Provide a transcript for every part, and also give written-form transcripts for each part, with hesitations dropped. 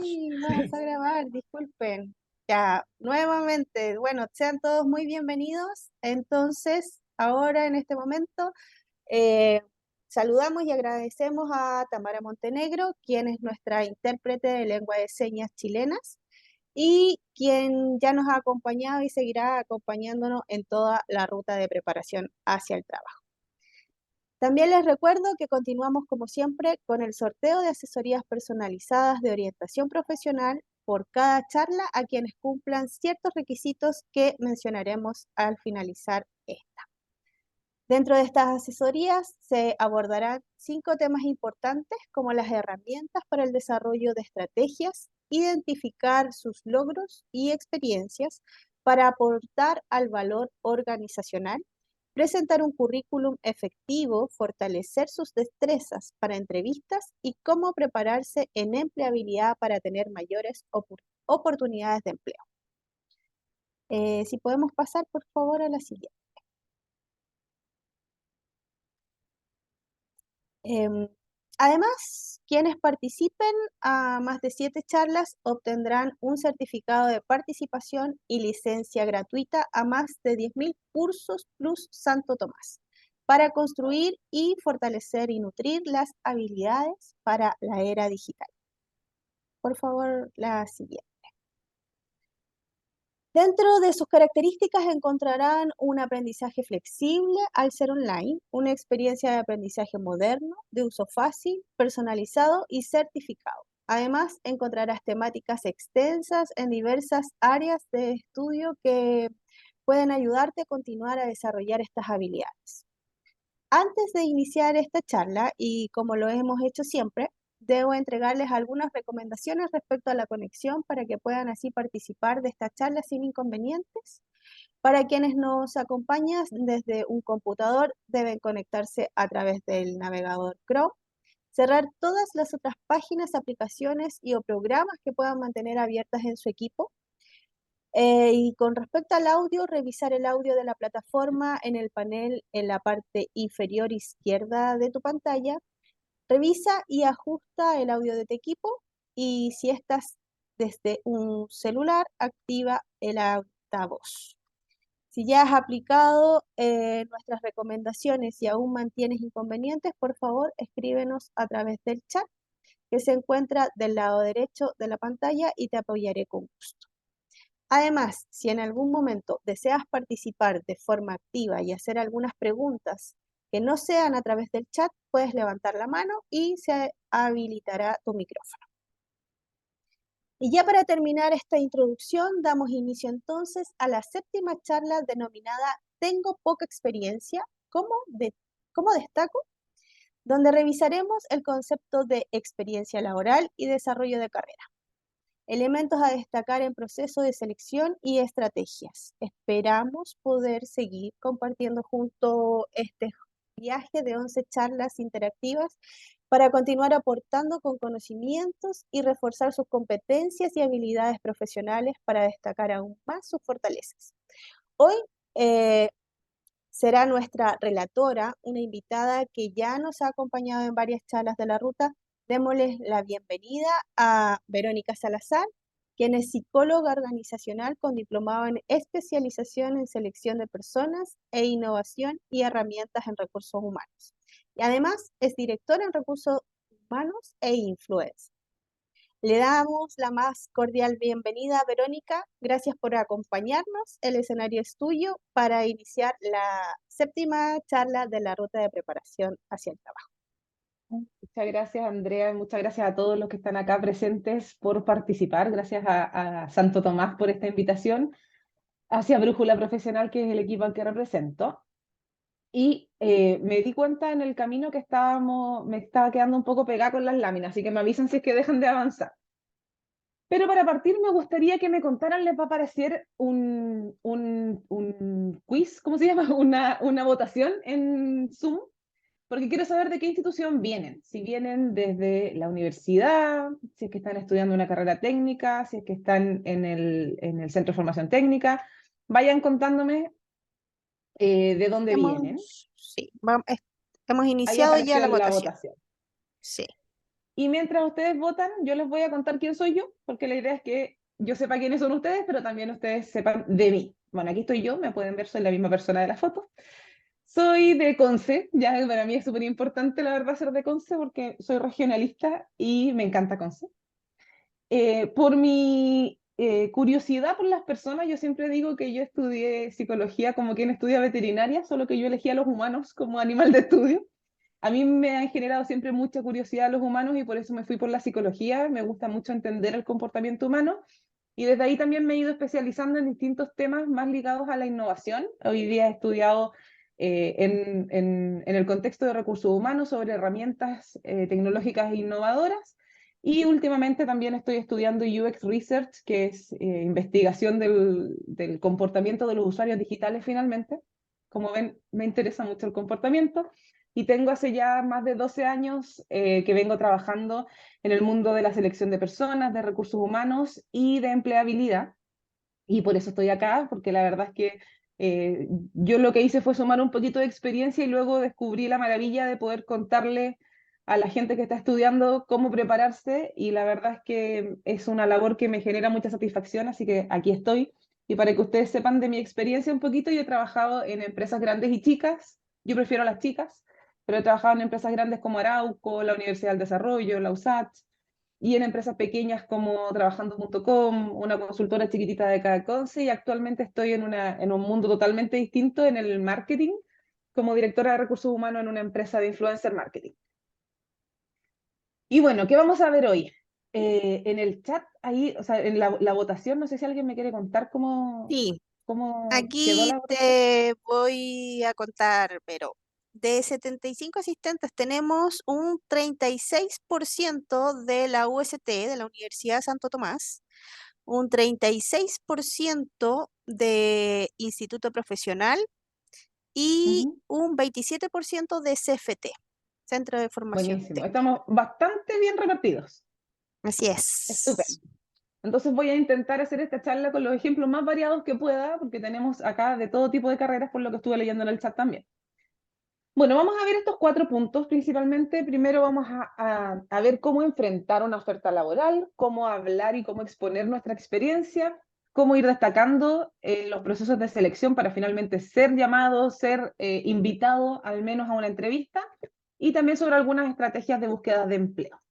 Sí, vamos a grabar, disculpen. Ya, nuevamente, bueno, sean todos muy bienvenidos. Entonces, ahora en este momento, eh, saludamos y agradecemos a Tamara Montenegro, quien es nuestra intérprete de lengua de señas chilenas y quien ya nos ha acompañado y seguirá acompañándonos en toda la ruta de preparación hacia el trabajo. También les recuerdo que continuamos como siempre con el sorteo de asesorías personalizadas de orientación profesional por cada charla a quienes cumplan ciertos requisitos que mencionaremos al finalizar esta. Dentro de estas asesorías se abordarán 5 temas importantes como las herramientas para el desarrollo de estrategias, identificar sus logros y experiencias para aportar al valor organizacional, presentar un currículum efectivo, fortalecer sus destrezas para entrevistas y cómo prepararse en empleabilidad para tener mayores oportunidades de empleo. Si podemos pasar, por favor, a la siguiente. Em, Además, quienes participen a más de 7 charlas obtendrán un certificado de participación y licencia gratuita a más de 10.000 cursos plus Santo Tomás para construir y fortalecer y nutrir las habilidades para la era digital. Por favor, la siguiente. Dentro de sus características encontrarán un aprendizaje flexible al ser online, una experiencia de aprendizaje moderno, de uso fácil, personalizado y certificado. Además, encontrarás temáticas extensas en diversas áreas de estudio que pueden ayudarte a continuar a desarrollar estas habilidades. Antes de iniciar esta charla, y como lo hemos hecho siempre, debo entregarles algunas recomendaciones respecto a la conexión para que puedan así participar de esta charla sin inconvenientes. Para quienes nos acompañan desde un computador, deben conectarse a través del navegador Chrome, cerrar todas las otras páginas, aplicaciones y o programas que puedan mantener abiertas en su equipo. Y con respecto al audio, revisar el audio de la plataforma en el panel en la parte inferior izquierda de tu pantalla. Revisa y ajusta el audio de tu equipo y si estás desde un celular, activa el altavoz. Si ya has aplicado nuestras recomendaciones y aún mantienes inconvenientes, por favor, escríbenos a través del chat que se encuentra del lado derecho de la pantalla y te apoyaré con gusto. Además, si en algún momento deseas participar de forma activa y hacer algunas preguntas que no sean a través del chat, puedes levantar la mano y se habilitará tu micrófono. Y ya para terminar esta introducción, damos inicio entonces a la 7ª charla denominada Tengo poca experiencia, ¿cómo destaco? Donde revisaremos el concepto de experiencia laboral y desarrollo de carrera. Elementos a destacar en proceso de selección y estrategias. Esperamos poder seguir compartiendo junto este viaje de 11 charlas interactivas para continuar aportando con conocimientos y reforzar sus competencias y habilidades profesionales para destacar aún más sus fortalezas. Hoy será nuestra relatora, una invitada que ya nos ha acompañado en varias charlas de la ruta. Démosles la bienvenida a Verónica Salazar, quien es psicóloga organizacional con diplomado en especialización en selección de personas e innovación y herramientas en recursos humanos. Y además es directora en recursos humanos e influencer. Le damos la más cordial bienvenida a Verónica. Gracias por acompañarnos. El escenario es tuyo para iniciar la 7ª charla de la ruta de preparación hacia el trabajo. Muchas gracias, Andrea, y muchas gracias a todos los que están acá presentes por participar. Gracias a Santo Tomás por esta invitación hacia Brújula Profesional, que es el equipo al que represento. Y me di cuenta en el camino que me estaba quedando un poco pegada con las láminas, así que me avisan si es que dejan de avanzar. Pero para partir me gustaría que me contaran, les va a aparecer un quiz, ¿cómo se llama? Una votación en Zoom, porque quiero saber de qué institución vienen. Si vienen desde la universidad, si es que están estudiando una carrera técnica, si es que están en el centro de formación técnica. vayan contándome de dónde vienen. Sí, hemos Ahí iniciado ya la apareció la votación. votación. Sí. Y mientras ustedes votan, yo les voy a contar quién soy yo, porque la idea es que yo sepa quiénes son ustedes, pero también ustedes sepan de mí. Bueno, aquí estoy yo, me pueden ver, soy la misma persona de la foto. Soy de Conce, ya para mí es súper importante la verdad ser de Conce porque soy regionalista y me encanta Conce. Por mi curiosidad por las personas, yo siempre digo que yo estudié psicología como quien estudia veterinaria, solo que yo elegí a los humanos como animal de estudio. A mí me han generado siempre mucha curiosidad los humanos y por eso me fui por la psicología. Me gusta mucho entender el comportamiento humano y desde ahí también me he ido especializando en distintos temas más ligados a la innovación. Hoy día he estudiado en el contexto de recursos humanos sobre herramientas tecnológicas e innovadoras y últimamente también estoy estudiando UX Research, que es investigación del comportamiento de los usuarios digitales finalmente. Como ven, me interesa mucho el comportamiento y tengo hace ya más de 12 años que vengo trabajando en el mundo de la selección de personas, de recursos humanos y de empleabilidad. Y por eso estoy acá, porque la verdad es que yo lo que hice fue sumar un poquito de experiencia y luego descubrí la maravilla de poder contarle a la gente que está estudiando cómo prepararse y la verdad es que es una labor que me genera mucha satisfacción, así que aquí estoy. Y para que ustedes sepan de mi experiencia un poquito, yo he trabajado en empresas grandes y chicas, yo prefiero las chicas, pero he trabajado en empresas grandes como Arauco, la Universidad del Desarrollo, la USACH, y en empresas pequeñas como trabajando.com, una consultora chiquitita de cada Conce, y actualmente estoy en un mundo totalmente distinto en el marketing, como directora de recursos humanos en una empresa de influencer marketing. Y bueno, ¿qué vamos a ver hoy? En el chat, ahí, o sea, en la votación, no sé si alguien me quiere contar Sí, cómo quedó aquí la votación. te voy a contar, pero de 75 asistentes tenemos un 36% de la UST, de la Universidad Santo Tomás, un 36% de Instituto Profesional y Ujú. un 27% de CFT, Centro de Formación Buenísimo, Técnica. estamos bastante bien repartidos. Así Estupendo. es. Entonces voy a intentar hacer esta charla con los ejemplos más variados que pueda, porque tenemos acá de todo tipo de carreras, por lo que estuve leyendo en el chat también. Bueno, vamos a ver estos 4 puntos principalmente. Primero vamos a ver cómo enfrentar una oferta laboral, cómo hablar y cómo exponer nuestra experiencia, cómo ir destacando los procesos de selección para finalmente ser llamado, ser invitado al menos a una entrevista, y también sobre algunas estrategias de búsqueda de empleo.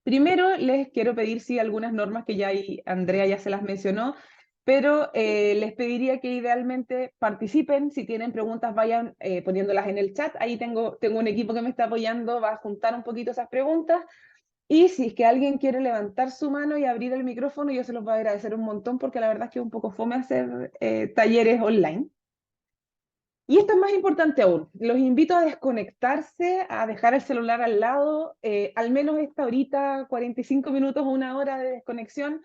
Primero, les quiero pedir, sí, algunas normas que ya Andrea ya se las mencionó, pero les pediría que idealmente participen. Si tienen preguntas, vayan poniéndolas en el chat. Ahí tengo un equipo que me está apoyando, va a juntar un poquito esas preguntas. Y si es que alguien quiere levantar su mano y abrir el micrófono, yo se los voy a agradecer un montón, porque la verdad es que es un poco fome hacer talleres online. Y esto es más importante aún, los invito a desconectarse, a dejar el celular al lado, al menos esta horita, 45 minutos o una hora de desconexión,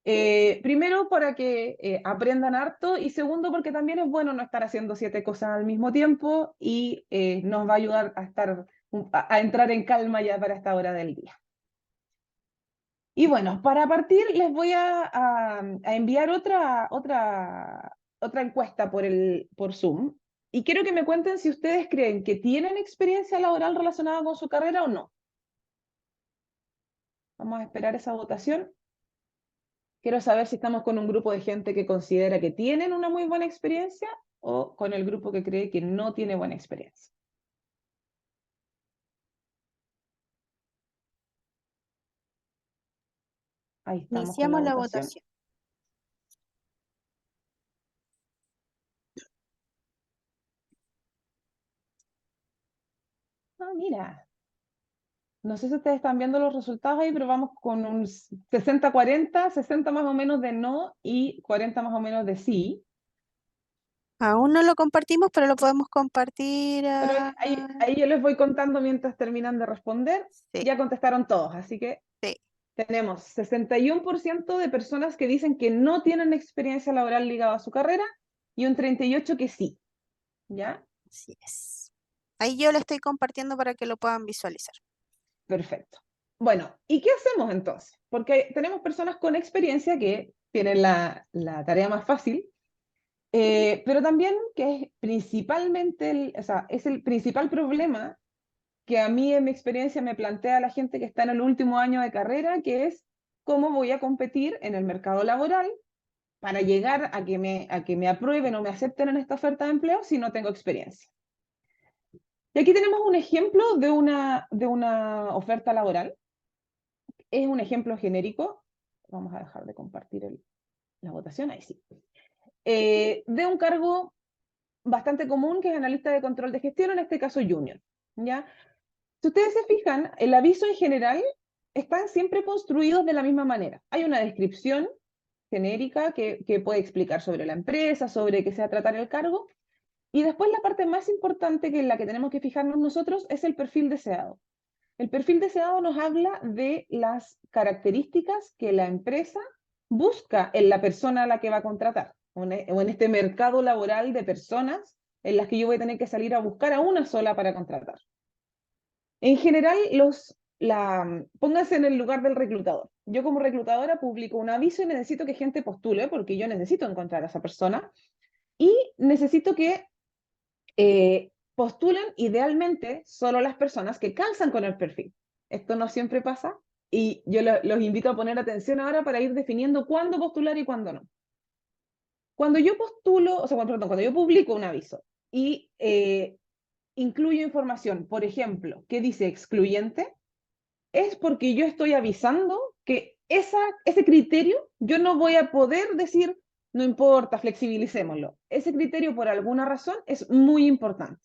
primero para que aprendan harto y segundo porque también es bueno no estar haciendo 7 cosas al mismo tiempo y nos va a ayudar a a entrar en calma ya para esta hora del día. Y bueno, para partir les voy a enviar otra encuesta por Zoom. Y quiero que me cuenten si ustedes creen que tienen experiencia laboral relacionada con su carrera o no. Vamos a esperar esa votación. Quiero saber si estamos con un grupo de gente que considera que tienen una muy buena experiencia o con el grupo que cree que no tiene buena experiencia. Ahí estamos con la Iniciamos la votación. votación. Ah, mira. No sé si ustedes están viendo los resultados ahí, pero vamos con un 60-40, 60 más o menos de no y 40 más o menos de sí. Aún no lo compartimos, pero lo podemos compartir. Pero ahí yo les voy contando mientras terminan de responder. Sí, Ya contestaron todos, así que sí, tenemos 61% de personas que dicen que no tienen experiencia laboral ligada a su carrera y un 38% que sí. ¿Ya? así es. Ahí yo lo estoy compartiendo para que lo puedan visualizar. Perfecto. Bueno, ¿y qué hacemos entonces? Porque tenemos personas con experiencia que tienen la tarea más fácil, Pero también que es principalmente, o sea, es el principal problema que a mí en mi experiencia me plantea la gente que está en el último año de carrera, que es cómo voy a competir en el mercado laboral para llegar a que me aprueben o me acepten en esta oferta de empleo si no tengo experiencia. Y aquí tenemos un ejemplo de una oferta laboral. Es un ejemplo genérico. Vamos a dejar de compartir la votación, ahí sí. De un cargo bastante común que es analista de control de gestión, en este caso junior. ¿Ya? Si ustedes se fijan, el aviso en general están siempre construidos de la misma manera. Hay una descripción genérica que puede explicar sobre la empresa, sobre qué se va a tratar el cargo, y después la parte más importante que en la que tenemos que fijarnos nosotros es el perfil deseado. El perfil deseado nos habla de las características que la empresa busca en la persona a la que va a contratar, o en este mercado laboral de personas en las que yo voy a tener que salir a buscar a una sola para contratar. En general, pónganse en el lugar del reclutador. Yo como reclutadora publico un aviso y necesito que gente postule porque yo necesito encontrar a esa persona y necesito que postulen idealmente solo las personas que calzan con el perfil. Esto no siempre pasa y yo los invito a poner atención ahora para ir definiendo cuándo postular y cuándo no. Cuando yo postulo, o sea, perdón, cuando yo publico un aviso y incluyo información, por ejemplo, que dice excluyente, es porque yo estoy avisando que ese criterio yo no voy a poder decir, no importa, flexibilicémoslo. Ese criterio por alguna razón es muy importante.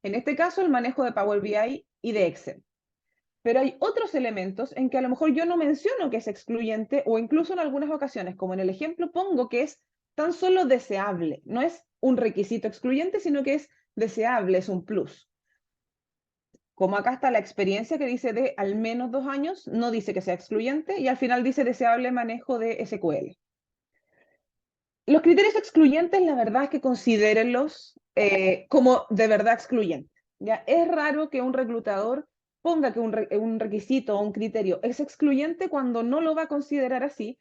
En este caso, el manejo de Power BI y de Excel. Pero hay otros elementos en que a lo mejor yo no menciono que es excluyente o incluso en algunas ocasiones, como en el ejemplo, pongo que es tan solo deseable. No es un requisito excluyente, sino que es deseable, es un plus. Como acá está la experiencia que dice de al menos 2 años, no dice que sea excluyente y al final dice deseable manejo de SQL. Los criterios excluyentes, la verdad es que considérenlos como de verdad excluyentes. ¿Ya? Es raro que un reclutador ponga que un requisito o un criterio es excluyente cuando no lo va a considerar así,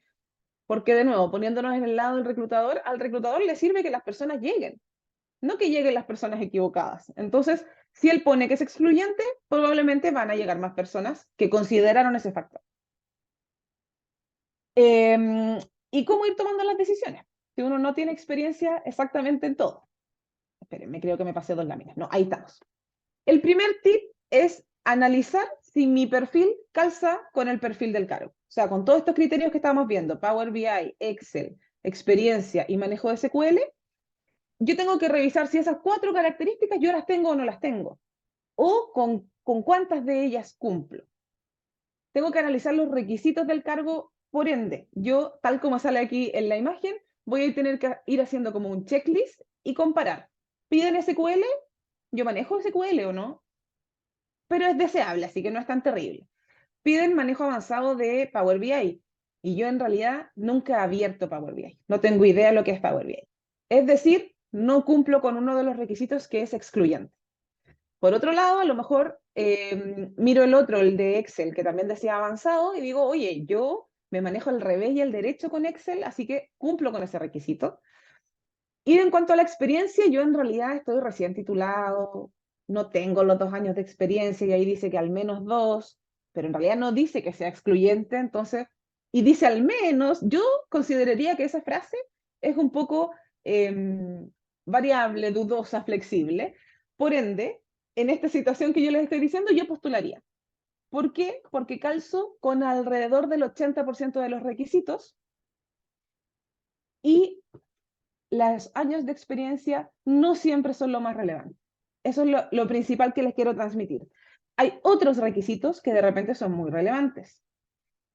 porque de nuevo, poniéndonos en el lado del reclutador, al reclutador le sirve que las personas lleguen, no que lleguen las personas equivocadas. Entonces, si él pone que es excluyente, probablemente van a llegar más personas que consideraron ese factor. ¿Y cómo ir tomando las decisiones? Si uno no tiene experiencia exactamente en todo. Espérenme, creo que me pasé 2 láminas. No, ahí estamos. El primer tip es analizar si mi perfil calza con el perfil del cargo. O sea, con todos estos criterios que estamos viendo, Power BI, Excel, experiencia y manejo de SQL, yo tengo que revisar si esas 4 características yo las tengo o no las tengo, o con cuántas de ellas cumplo. Tengo que analizar los requisitos del cargo, por ende, yo, tal como sale aquí en la imagen, voy a tener que ir haciendo como un checklist y comparar. ¿Piden SQL? ¿Yo manejo SQL o no? Pero es deseable, así que no es tan terrible. Piden manejo avanzado de Power BI y yo en realidad nunca he abierto Power BI. No tengo idea de lo que es Power BI. Es decir, no cumplo con uno de los requisitos que es excluyente. Por otro lado, a lo mejor miro el otro, el de Excel, que también decía avanzado, y digo, oye, yo me manejo el revés y el derecho con Excel, así que cumplo con ese requisito. Y en cuanto a la experiencia, yo en realidad estoy recién titulado, no tengo los 2 años de experiencia y ahí dice que al menos 2, pero en realidad no dice que sea excluyente, entonces, y dice al menos, yo consideraría que esa frase es un poco variable, dudosa, flexible. Por ende, en esta situación que yo les estoy diciendo, yo postularía. ¿Por qué? Porque calzo con alrededor del 80% de los requisitos y los años de experiencia no siempre son lo más relevante. Eso es lo principal que les quiero transmitir. Hay otros requisitos que de repente son muy relevantes.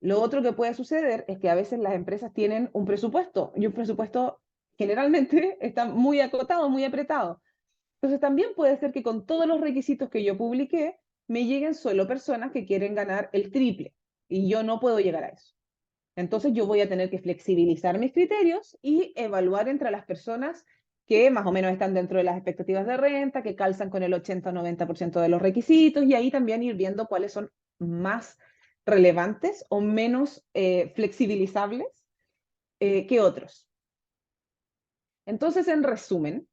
Lo otro que puede suceder es que a veces las empresas tienen un presupuesto y un presupuesto generalmente está muy acotado, muy apretado. Entonces también puede ser que con todos los requisitos que yo publiqué me lleguen solo personas que quieren ganar el triple y yo no puedo llegar a eso. Entonces yo voy a tener que flexibilizar mis criterios y evaluar entre las personas que más o menos están dentro de las expectativas de renta, que calzan con el 80 o 90% de los requisitos y ahí también ir viendo cuáles son más relevantes o menos flexibilizables que otros. Entonces, en resumen,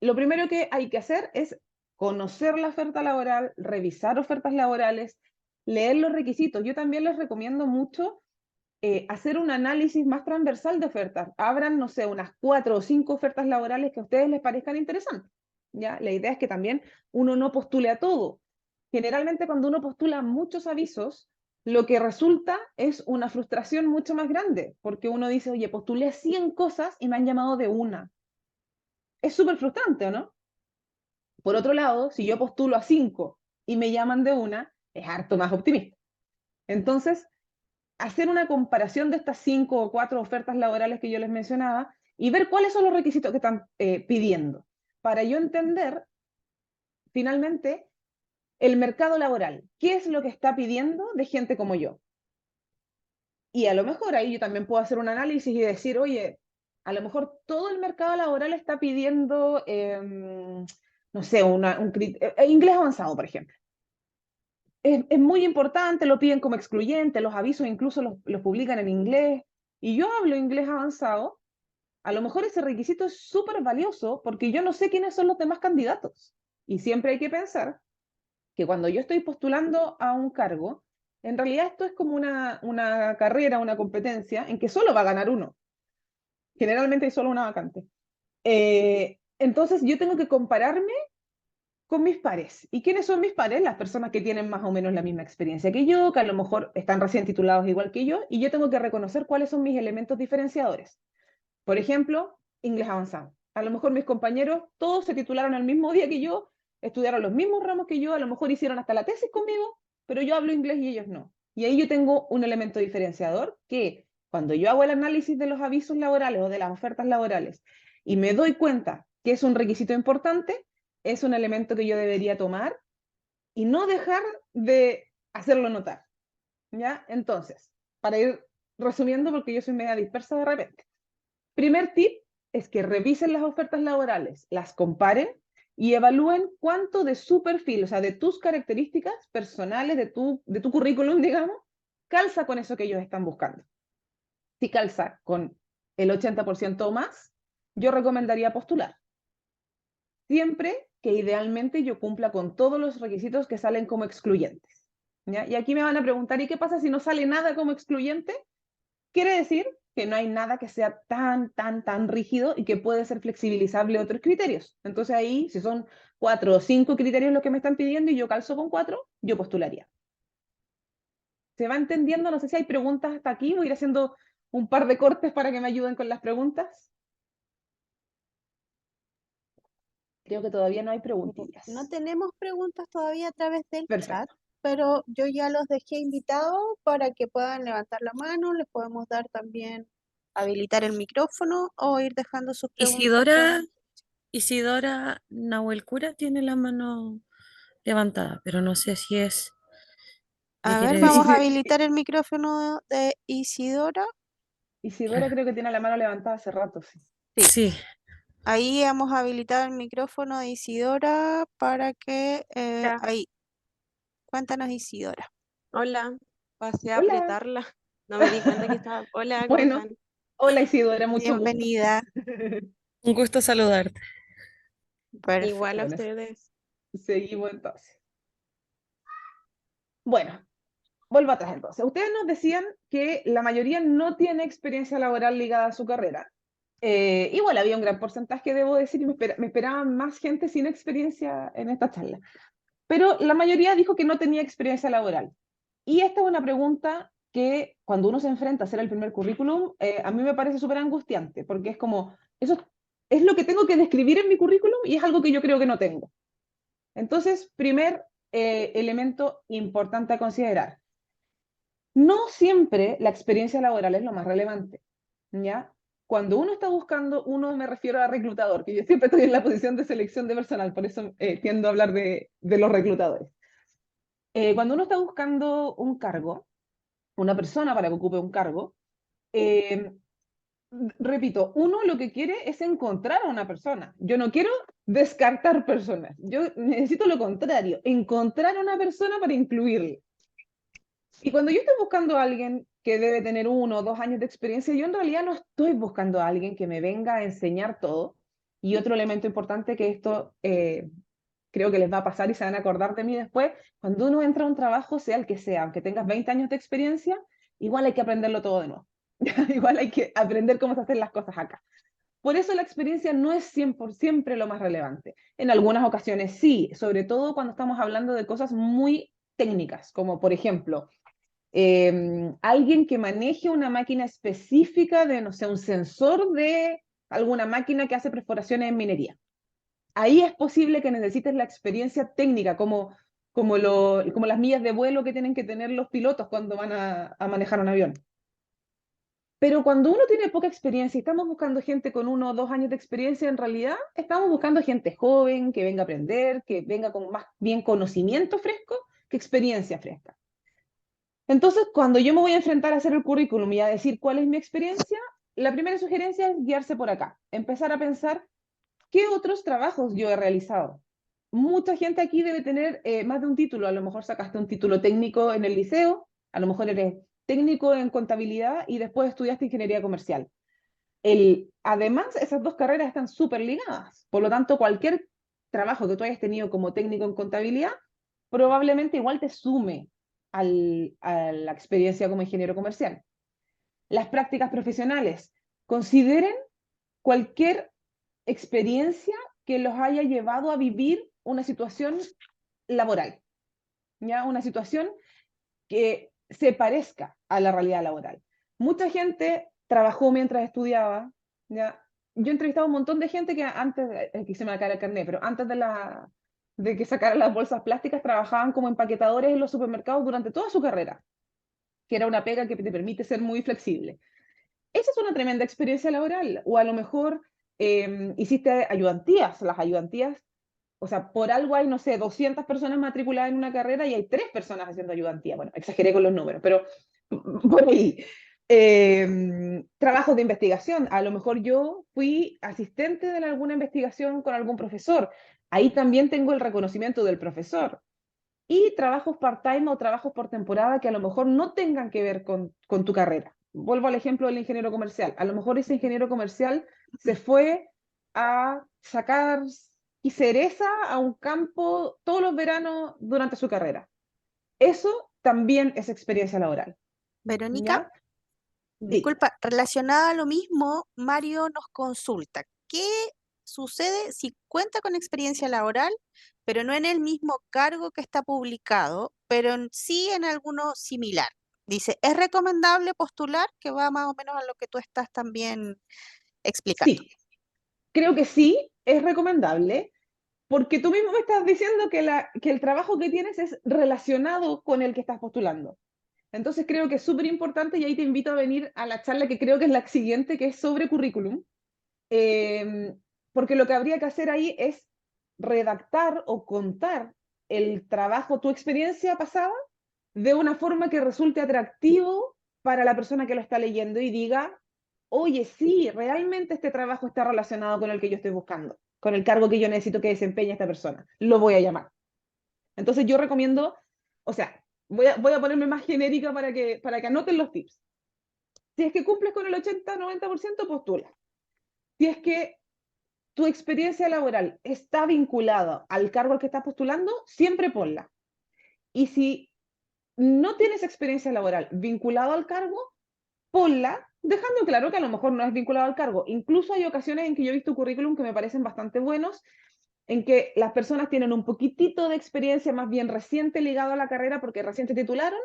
lo primero que hay que hacer es conocer la oferta laboral, revisar ofertas laborales, leer los requisitos. Yo también les recomiendo mucho hacer un análisis más transversal de ofertas. Abran, no sé, unas 4 o 5 ofertas laborales que a ustedes les parezcan interesantes. ¿Ya? La idea es que también uno no postule a todo. Generalmente cuando uno postula muchos avisos, lo que resulta es una frustración mucho más grande, porque uno dice, oye, postulé 100 cosas y me han llamado de una. Es súper frustrante, ¿o no? Por otro lado, si yo postulo a 5 y me llaman de una, es harto más optimista. Entonces, hacer una comparación de estas 5 o 4 ofertas laborales que yo les mencionaba y ver cuáles son los requisitos que están pidiendo, para yo entender finalmente el mercado laboral, qué es lo que está pidiendo de gente como yo. Y a lo mejor ahí yo también puedo hacer un análisis y decir, oye, a lo mejor todo el mercado laboral está pidiendo, no sé, inglés avanzado, por ejemplo. Es muy importante, lo piden como excluyente, los avisos incluso los publican en inglés, y yo hablo inglés avanzado, a lo mejor ese requisito es súper valioso porque yo no sé quiénes son los demás candidatos. Y siempre hay que pensar que cuando yo estoy postulando a un cargo, en realidad esto es como una carrera, una competencia en que solo va a ganar uno. Generalmente hay solo una vacante. Entonces yo tengo que compararme con mis pares. ¿Y quiénes son mis pares? Las personas que tienen más o menos la misma experiencia que yo, que a lo mejor están recién titulados igual que yo, y yo tengo que reconocer cuáles son mis elementos diferenciadores. Por ejemplo, inglés avanzado. A lo mejor mis compañeros todos se titularon el mismo día que yo, estudiaron los mismos ramos que yo, a lo mejor hicieron hasta la tesis conmigo, pero yo hablo inglés y ellos no. Y ahí yo tengo un elemento diferenciador que cuando yo hago el análisis de los avisos laborales o de las ofertas laborales y me doy cuenta que es un requisito importante, es un elemento que yo debería tomar y no dejar de hacerlo notar. ¿Ya? Entonces, para ir resumiendo, porque yo soy media dispersa de repente. Primer tip es que revisen las ofertas laborales, las comparen y evalúen cuánto de su perfil, o sea, de tus características personales, de tu currículum, digamos, calza con eso que ellos están buscando. Si calza con el 80% o más, yo recomendaría postular. Siempre que idealmente yo cumpla con todos los requisitos que salen como excluyentes. ¿Ya? Y aquí me van a preguntar, ¿y qué pasa si no sale nada como excluyente? Quiere decir que no hay nada que sea tan rígido y que puede ser flexibilizable otros criterios. Entonces ahí, si son 4 o 5 criterios los que me están pidiendo y yo calzo con 4, yo postularía. ¿Se va entendiendo? No sé si hay preguntas hasta aquí. Voy a ir haciendo un par de cortes para que me ayuden con las preguntas. Creo que todavía no hay No preguntillas. tenemos preguntas todavía a través del chat, Perfecto. pero yo ya los dejé invitados para que puedan levantar la mano. Les podemos dar también habilitar el micrófono o ir dejando sus preguntas Isidora, Isidora Nahuelcura tiene la mano levantada, pero no sé si es. ¿Qué A quiere ver, decir? vamos a habilitar el micrófono de Isidora. Isidora creo que tiene la mano levantada hace rato, sí. Sí, Sí, ahí hemos habilitado el micrófono de Isidora para que Ya. ahí. Cuéntanos, Isidora. Hola, pasé a Hola. apretarla. No me di cuenta que estaba. Hola, ¿cómo Bueno, están? hola Isidora, mucho gusto. Bienvenida. un gusto saludarte. Igual a Bueno, ustedes. seguimos entonces. Bueno, vuelvo atrás entonces. Ustedes nos decían que la mayoría no tiene experiencia laboral ligada a su carrera. Igual había un gran porcentaje, debo decir, y me esperaban más gente sin experiencia en esta charla. Pero la mayoría dijo que no tenía experiencia laboral. Y esta es una pregunta que cuando uno se enfrenta a hacer el primer currículum, a mí me parece súper angustiante, porque es como, eso es lo que tengo que describir en mi currículum y es algo que yo creo que no tengo. Entonces, primer elemento importante a considerar. No siempre la experiencia laboral es lo más relevante, ¿ya? Cuando uno está buscando, uno me refiero a reclutador, que yo siempre estoy en la posición de selección de personal, por eso tiendo a hablar de los reclutadores. Cuando uno está buscando un cargo, una persona para que ocupe un cargo, eh, repito, uno lo que quiere es encontrar a una persona. Yo no quiero descartar personas. Yo necesito lo contrario, encontrar a una persona para incluirla. Y cuando yo estoy buscando a alguien que debe tener 1 o 2 años de experiencia. Yo en realidad no estoy buscando a alguien que me venga a enseñar todo. Y otro elemento importante que esto creo que les va a pasar y se van a acordar de mí después, cuando uno entra a un trabajo, sea el que sea, aunque tengas 20 años de experiencia, igual hay que aprenderlo todo de nuevo. Igual hay que aprender cómo se hacen las cosas acá. Por eso la experiencia no es siempre lo más relevante. En algunas ocasiones sí, sobre todo cuando estamos hablando de cosas muy técnicas, como por ejemplo, alguien que maneje una máquina específica de, no sé, un sensor de alguna máquina que hace perforaciones en minería. Ahí es posible que necesites la experiencia técnica, como las millas de vuelo que tienen que tener los pilotos cuando van a manejar un avión. Pero cuando uno tiene poca experiencia y estamos buscando gente con 1 o 2 años de experiencia, en realidad estamos buscando gente joven, que venga a aprender, que venga con más bien conocimiento fresco que experiencia fresca. Entonces, cuando yo me voy a enfrentar a hacer el currículum y a decir cuál es mi experiencia, la primera sugerencia es guiarse por acá, empezar a pensar qué otros trabajos yo he realizado. Mucha gente aquí debe tener más de un título, a lo mejor sacaste un título técnico en el liceo, a lo mejor eres técnico en contabilidad y después estudiaste ingeniería comercial. Además, esas 2 carreras están súper ligadas, por lo tanto, cualquier trabajo que tú hayas tenido como técnico en contabilidad, probablemente igual te sume a la experiencia como ingeniero comercial. Las prácticas profesionales, consideren cualquier experiencia que los haya llevado a vivir una situación laboral, ¿ya? Una situación que se parezca a la realidad laboral. Mucha gente trabajó mientras estudiaba, ¿ya? Yo he entrevistado a un montón de gente que antes, que se me acaba el carnet, pero antes de que sacaran las bolsas plásticas, trabajaban como empaquetadores en los supermercados durante toda su carrera, que era una pega que te permite ser muy flexible. Esa es una tremenda experiencia laboral. O a lo mejor hiciste ayudantías. Las ayudantías, o sea, por algo hay, no sé, 200 personas matriculadas en una carrera y hay 3 personas haciendo ayudantía. Bueno, exageré con los números, pero por ahí. Trabajos de investigación. A lo mejor yo fui asistente de alguna investigación con algún profesor. Ahí también tengo el reconocimiento del profesor. Y trabajos part-time o trabajos por temporada que a lo mejor no tengan que ver con tu carrera. Vuelvo al ejemplo del ingeniero comercial. A lo mejor ese ingeniero comercial se fue a sacar cereza a un campo todos los veranos durante su carrera. Eso también es experiencia laboral. Verónica, ¿Ya? disculpa, relacionada a lo mismo, Mario nos consulta, ¿qué sucede si cuenta con experiencia laboral, pero no en el mismo cargo que está publicado, pero sí en alguno similar? Dice, ¿es recomendable postular? Que va más o menos a lo que tú estás también explicando. Sí, creo que sí, es recomendable, porque tú mismo me estás diciendo que el trabajo que tienes es relacionado con el que estás postulando. Entonces creo que es súper importante y ahí te invito a venir a la charla que creo que es la siguiente, que es sobre currículum, porque lo que habría que hacer ahí es redactar o contar el trabajo, tu experiencia pasada, de una forma que resulte atractivo para la persona que lo está leyendo y diga, oye, sí, realmente este trabajo está relacionado con el que yo estoy buscando, con el cargo que yo necesito que desempeñe esta persona. Lo voy a llamar. Entonces yo recomiendo, o sea, voy a ponerme más genérica para que anoten los tips. Si es que cumples con el 80-90%, postula. Si es que tu experiencia laboral está vinculada al cargo al que estás postulando, siempre ponla. Y si no tienes experiencia laboral vinculado al cargo, ponla, dejando claro que a lo mejor no es vinculado al cargo. Incluso hay ocasiones en que yo he visto currículum que me parecen bastante buenos, en que las personas tienen un poquitito de experiencia más bien reciente ligado a la carrera porque recién se titularon,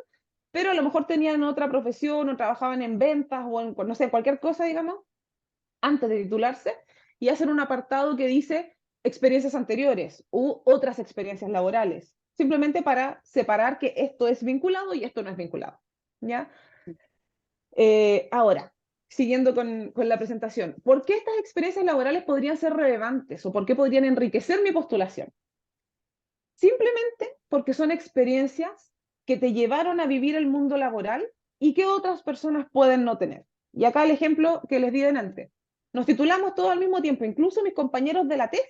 pero a lo mejor tenían otra profesión o trabajaban en ventas o en, no sé, cualquier cosa, digamos, antes de titularse, y hacen un apartado que dice experiencias anteriores u otras experiencias laborales, simplemente para separar que esto es vinculado y esto no es vinculado, ¿ya? Ahora, siguiendo con la presentación, ¿por qué estas experiencias laborales podrían ser relevantes o por qué podrían enriquecer mi postulación? Simplemente porque son experiencias que te llevaron a vivir el mundo laboral y que otras personas pueden no tener. Y acá el ejemplo que les di delante. Nos titulamos todos al mismo tiempo, incluso mis compañeros de la tesis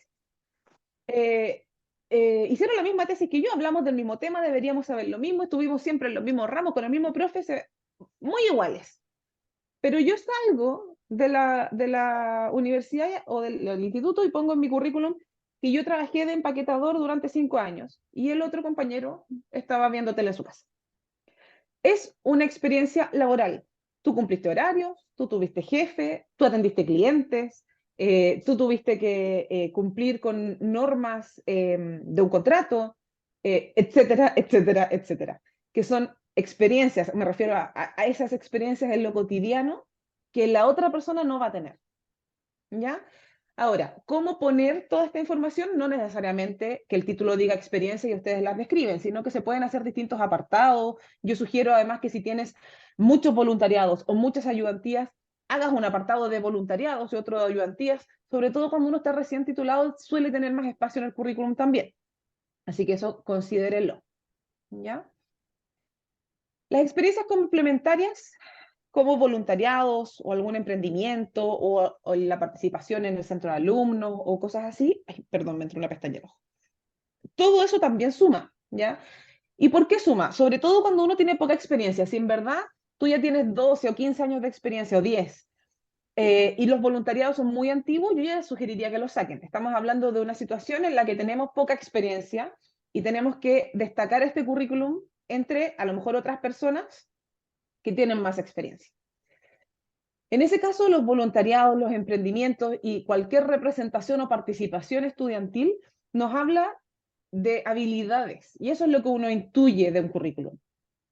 hicieron la misma tesis que yo, hablamos del mismo tema, deberíamos saber lo mismo, estuvimos siempre en los mismos ramos, con el mismo profe, muy iguales. Pero yo salgo de la universidad o del instituto y pongo en mi currículum que yo trabajé de empaquetador durante 5 años y el otro compañero estaba viendo tele en su casa. Es una experiencia laboral. Tú cumpliste horarios, tú tuviste jefe, tú atendiste clientes, tú tuviste que cumplir con normas de un contrato, etcétera, etcétera, etcétera. Que son experiencias, me refiero a esas experiencias en lo cotidiano que la otra persona no va a tener. ¿Ya? Ahora, ¿cómo poner toda esta información? No necesariamente que el título diga experiencia y ustedes las describen, sino que se pueden hacer distintos apartados. Yo sugiero además que si tienes muchos voluntariados o muchas ayudantías, hagas un apartado de voluntariados y otro de ayudantías. Sobre todo cuando uno está recién titulado, suele tener más espacio en el currículum también. Así que eso considérenlo. ¿Ya? Las experiencias complementarias como voluntariados o algún emprendimiento o la participación en el centro de alumnos o cosas así. Ay, perdón, me entró una pestaña en el ojo. Todo eso también suma, ¿ya? ¿Y por qué suma? Sobre todo cuando uno tiene poca experiencia. Si en verdad tú ya tienes 12 o 15 años de experiencia o 10 y los voluntariados son muy antiguos, yo ya sugeriría que los saquen. Estamos hablando de una situación en la que tenemos poca experiencia y tenemos que destacar este currículum entre a lo mejor otras personas que tienen más experiencia. En ese caso, los voluntariados, los emprendimientos y cualquier representación o participación estudiantil nos habla de habilidades y eso es lo que uno intuye de un currículum.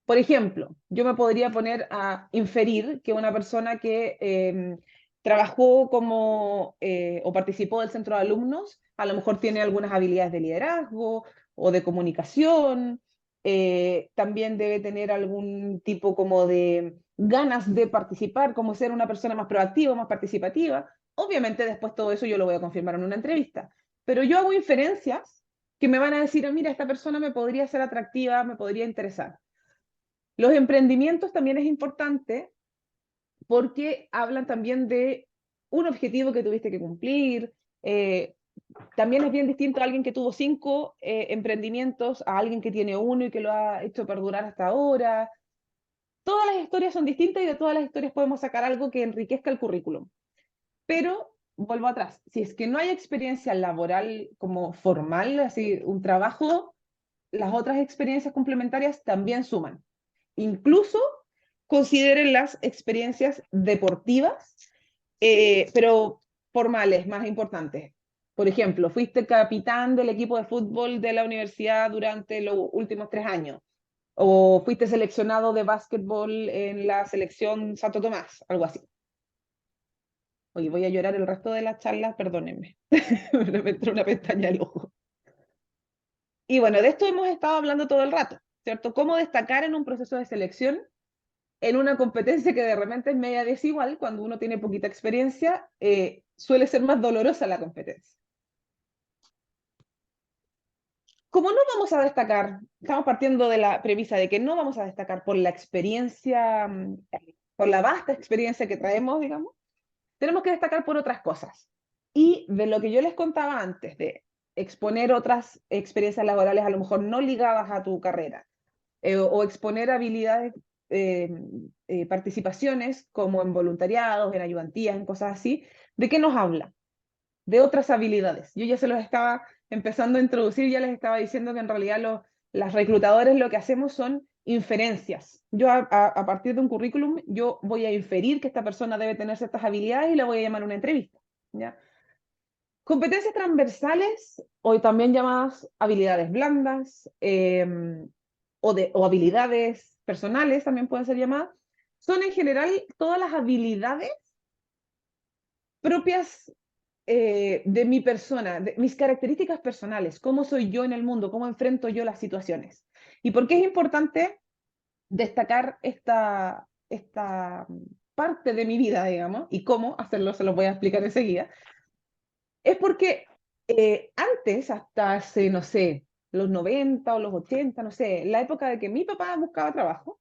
Por ejemplo, yo me podría poner a inferir que una persona que trabajó como o participó del centro de alumnos, a lo mejor tiene algunas habilidades de liderazgo o de comunicación, también debe tener algún tipo como de ganas de participar, como ser una persona más proactiva, más participativa. Obviamente después todo eso yo lo voy a confirmar en una entrevista, pero yo hago inferencias que me van a decir, mira, esta persona me podría ser atractiva, me podría interesar. Los emprendimientos también es importante porque hablan también de un objetivo que tuviste que cumplir. También es bien distinto a alguien que tuvo 5 emprendimientos a alguien que tiene uno y que lo ha hecho perdurar hasta ahora. Todas las historias son distintas y de todas las historias podemos sacar algo que enriquezca el currículum. Pero vuelvo atrás, si es que no hay experiencia laboral como formal, así un trabajo, las otras experiencias complementarias también suman. Incluso consideren las experiencias deportivas, pero formales, más importantes. Por ejemplo, fuiste capitán del equipo de fútbol de la universidad durante los últimos 3 años, o fuiste seleccionado de básquetbol en la selección Santo Tomás, algo así. Oye, voy a llorar el resto de la charla, perdónenme, me entró una pestaña al ojo. Y bueno, de esto hemos estado hablando todo el rato, ¿cierto? ¿Cómo destacar en un proceso de selección en una competencia que de repente es media desigual? Cuando uno tiene poquita experiencia, suele ser más dolorosa la competencia. Como no vamos a destacar, estamos partiendo de la premisa de que no vamos a destacar por la experiencia, por la vasta experiencia que traemos, digamos, tenemos que destacar por otras cosas. Y de lo que yo les contaba antes, de exponer otras experiencias laborales a lo mejor no ligadas a tu carrera, o exponer habilidades, participaciones como en voluntariados, en ayudantías, en cosas así, ¿de qué nos habla? De otras habilidades. Yo ya se los estaba empezando a introducir, ya les estaba diciendo que en realidad las reclutadores lo que hacemos son inferencias. Yo a partir de un currículum, yo voy a inferir que esta persona debe tener ciertas habilidades y la voy a llamar a una entrevista. ¿Ya? Competencias transversales, o también llamadas habilidades blandas, o habilidades personales, también pueden ser llamadas, son en general todas las habilidades propias de mi persona, de mis características personales, cómo soy yo en el mundo, cómo enfrento yo las situaciones. ¿Y por qué es importante destacar esta parte de mi vida, digamos, y cómo hacerlo? Se los voy a explicar enseguida. Es porque antes, hasta hace, no sé, los 90 o los 80, no sé, la época de que mi papá buscaba trabajo,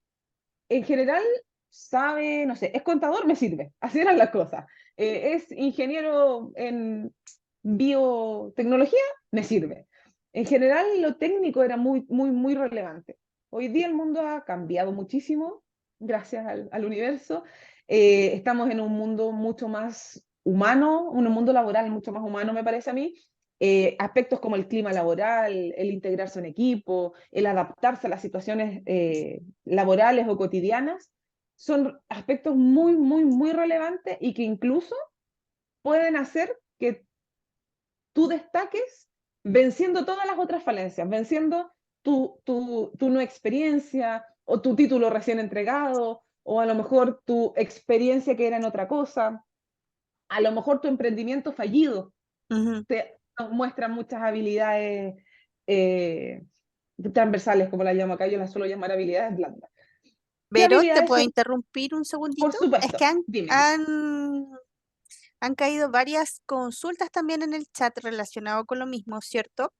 en general sabe, no sé, es contador, me sirve. Así eran las cosas. Es ingeniero en biotecnología, me sirve. En general, lo técnico era muy, muy, muy relevante. Hoy día el mundo ha cambiado muchísimo gracias al universo. Estamos en un mundo mucho más humano, un mundo laboral mucho más humano, me parece a mí. Aspectos como el clima laboral, el integrarse en equipo, el adaptarse a las situaciones laborales o cotidianas, son aspectos muy, muy, muy relevantes y que incluso pueden hacer que tú destaques venciendo todas las otras falencias, venciendo tu no experiencia o tu título recién entregado, o a lo mejor tu experiencia que era en otra cosa, a lo mejor tu emprendimiento fallido. Te muestra muchas habilidades transversales, como las llamo acá, yo las suelo llamar habilidades blandas. ¿Qué Vero, ¿te habilidades puedo son? interrumpir un Por segundito? Es supuesto, que dime. han caído varias consultas también en el chat relacionado con lo mismo, ¿cierto?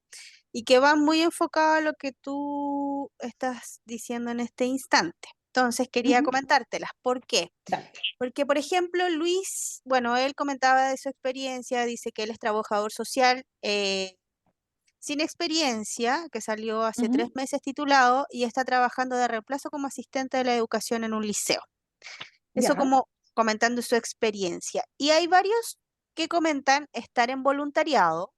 Y que van muy enfocadas a lo que tú estás diciendo en este instante. Entonces quería comentártelas. ¿Por qué? Dale. Porque, por ejemplo, Luis, bueno, él comentaba de su experiencia, dice que él es trabajador social sin experiencia, que salió hace 3 meses titulado y está trabajando de reemplazo como asistente de la educación en un liceo. Eso Ya. como comentando su experiencia. Y hay varios que comentan estar en voluntariado.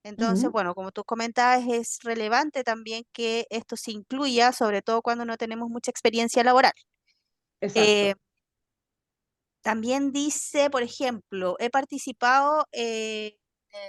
Entonces, bueno, como tú comentabas, es relevante también que esto se incluya, sobre todo cuando no tenemos mucha experiencia laboral. Exacto. También dice, por ejemplo, he participado en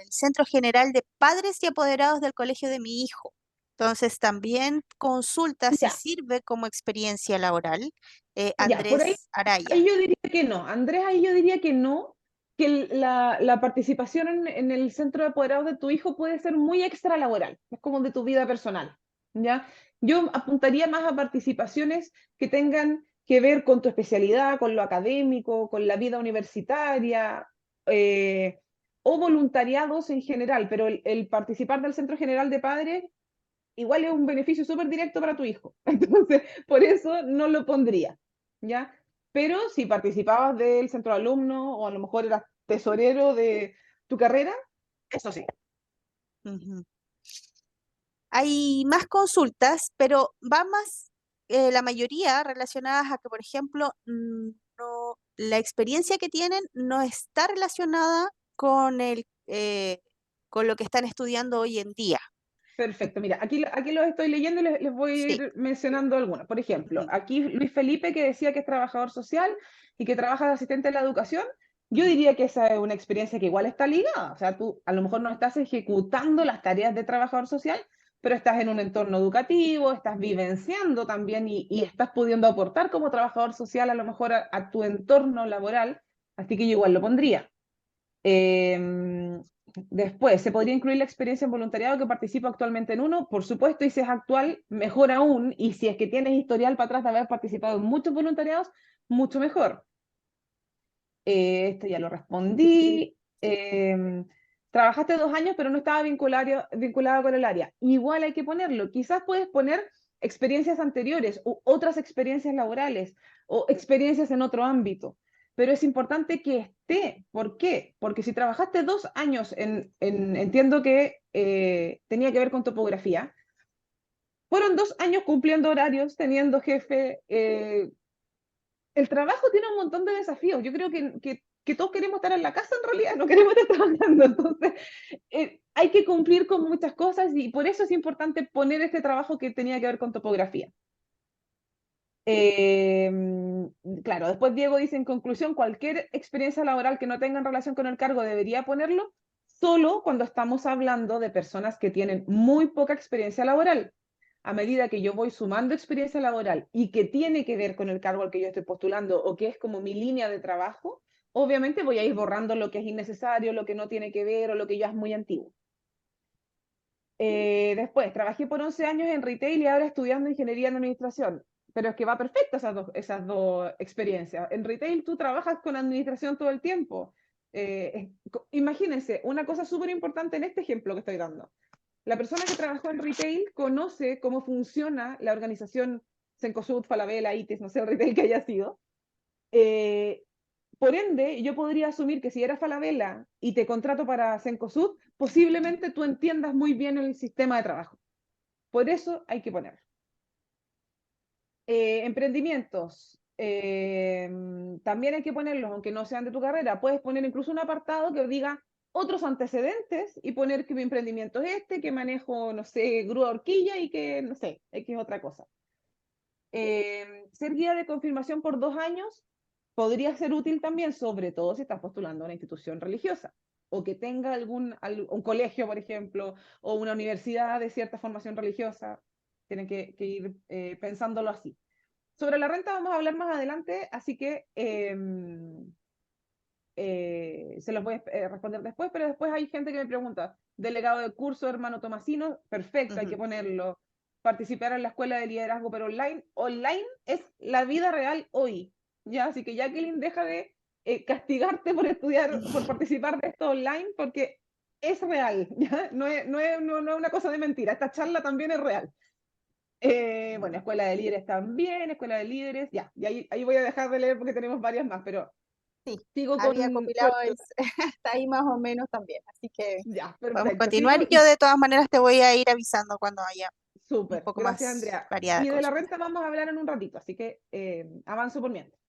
el Centro General de Padres y Apoderados del colegio de mi hijo. Entonces, también consulta si Ya. sirve como experiencia laboral. Ya, por ahí, Andrés Araya. ahí yo diría que no. Andrés, ahí yo diría que no, que la participación en el centro de apoderados de tu hijo puede ser muy extralaboral, es como de tu vida personal, ¿ya? Yo apuntaría más a participaciones que tengan que ver con tu especialidad, con lo académico, con la vida universitaria, eh, o voluntariados en general, pero el participar del Centro General de Padres igual es un beneficio súper directo para tu hijo. Entonces, por eso no lo pondría, ¿ya? Pero si participabas del centro de alumnos o a lo mejor eras tesorero de tu carrera, eso sí. Ujú. Hay más consultas, pero va más, la mayoría relacionadas a que, por ejemplo, la experiencia que tienen no está relacionada con lo que están estudiando hoy en día. Perfecto, mira, aquí los estoy leyendo y les voy a Sí. ir mencionando algunas. Por ejemplo, Ujú. aquí Luis Felipe, que decía que es trabajador social y que trabaja de asistente de la educación, yo Ujú. diría que esa es una experiencia que igual está ligada. O sea, tú a lo mejor no estás ejecutando las tareas de trabajador social, pero estás en un entorno educativo, estás vivenciando también y estás pudiendo aportar como trabajador social a lo mejor a tu entorno laboral, así que yo igual lo pondría. Después, ¿se podría incluir la experiencia en voluntariado que participo actualmente en uno? Por supuesto, y si es actual, mejor aún. Y si es que tienes historial para atrás de haber participado en muchos voluntariados, mucho mejor. Esto ya lo respondí. Trabajaste 2 años, pero no estaba vinculado con el área. Igual hay que ponerlo. Quizás puedes poner experiencias anteriores u otras experiencias laborales o experiencias en otro ámbito. Pero es importante que esté. ¿Por qué? Porque si trabajaste 2 años entiendo que tenía que ver con topografía, fueron 2 años cumpliendo horarios, teniendo jefe, el trabajo tiene un montón de desafíos. Yo creo que todos queremos estar en la casa en realidad, no queremos estar trabajando. Entonces, hay que cumplir con muchas cosas y por eso es importante poner este trabajo que tenía que ver con topografía. Claro, después Diego dice, en conclusión, cualquier experiencia laboral que no tenga en relación con el cargo debería ponerlo solo cuando estamos hablando de personas que tienen muy poca experiencia laboral. A medida que yo voy sumando experiencia laboral y que tiene que ver con el cargo al que yo estoy postulando o que es como mi línea de trabajo, obviamente voy a ir borrando lo que es innecesario, lo que no tiene que ver o lo que ya es muy antiguo. Después, trabajé por 11 años en retail y ahora estudiando ingeniería en administración. Pero es que va perfecto esas dos experiencias. En retail tú trabajas con administración todo el tiempo. Imagínense, una cosa súper importante en este ejemplo que estoy dando. La persona que trabajó en retail conoce cómo funciona la organización Cencosud, Falabella, ITIS, no sé el retail que haya sido. Por ende, yo podría asumir que si eras Falabella y te contrato para Cencosud, posiblemente tú entiendas muy bien el sistema de trabajo. Por eso hay que ponerlo. Emprendimientos. También hay que ponerlos, aunque no sean de tu carrera, puedes poner incluso un apartado que diga otros antecedentes y poner que mi emprendimiento es este, que manejo, no sé, grúa horquilla y que, no sé, X otra cosa. Ser guía de confirmación por 2 años podría ser útil también, sobre todo si estás postulando a una institución religiosa o que tenga un colegio, por ejemplo, o una universidad de cierta formación religiosa. Tienen que ir pensándolo así. Sobre la renta vamos a hablar más adelante, así que se los voy a responder después, pero después hay gente que me pregunta, delegado de curso, hermano Tomasino, perfecto, hay que ponerlo. Participar en la escuela de liderazgo, pero online. Online es la vida real hoy, ¿ya? Así que Jacqueline, deja de castigarte por estudiar, por participar de esto online, porque es real, ¿ya? No es una cosa de mentira, esta charla también es real. Bueno, escuela de líderes también, escuela de líderes, ya, y ahí voy a dejar de leer porque tenemos varias más, pero Sí, sigo había compilado hasta ahí más o menos también, así que ya, podemos perfecto, continuar. sigo Yo de todas maneras te voy a ir avisando cuando haya un súper, poco gracias más Andrea. variada Y de la consulta. renta vamos a hablar en un ratito, así que avanzo por mientras.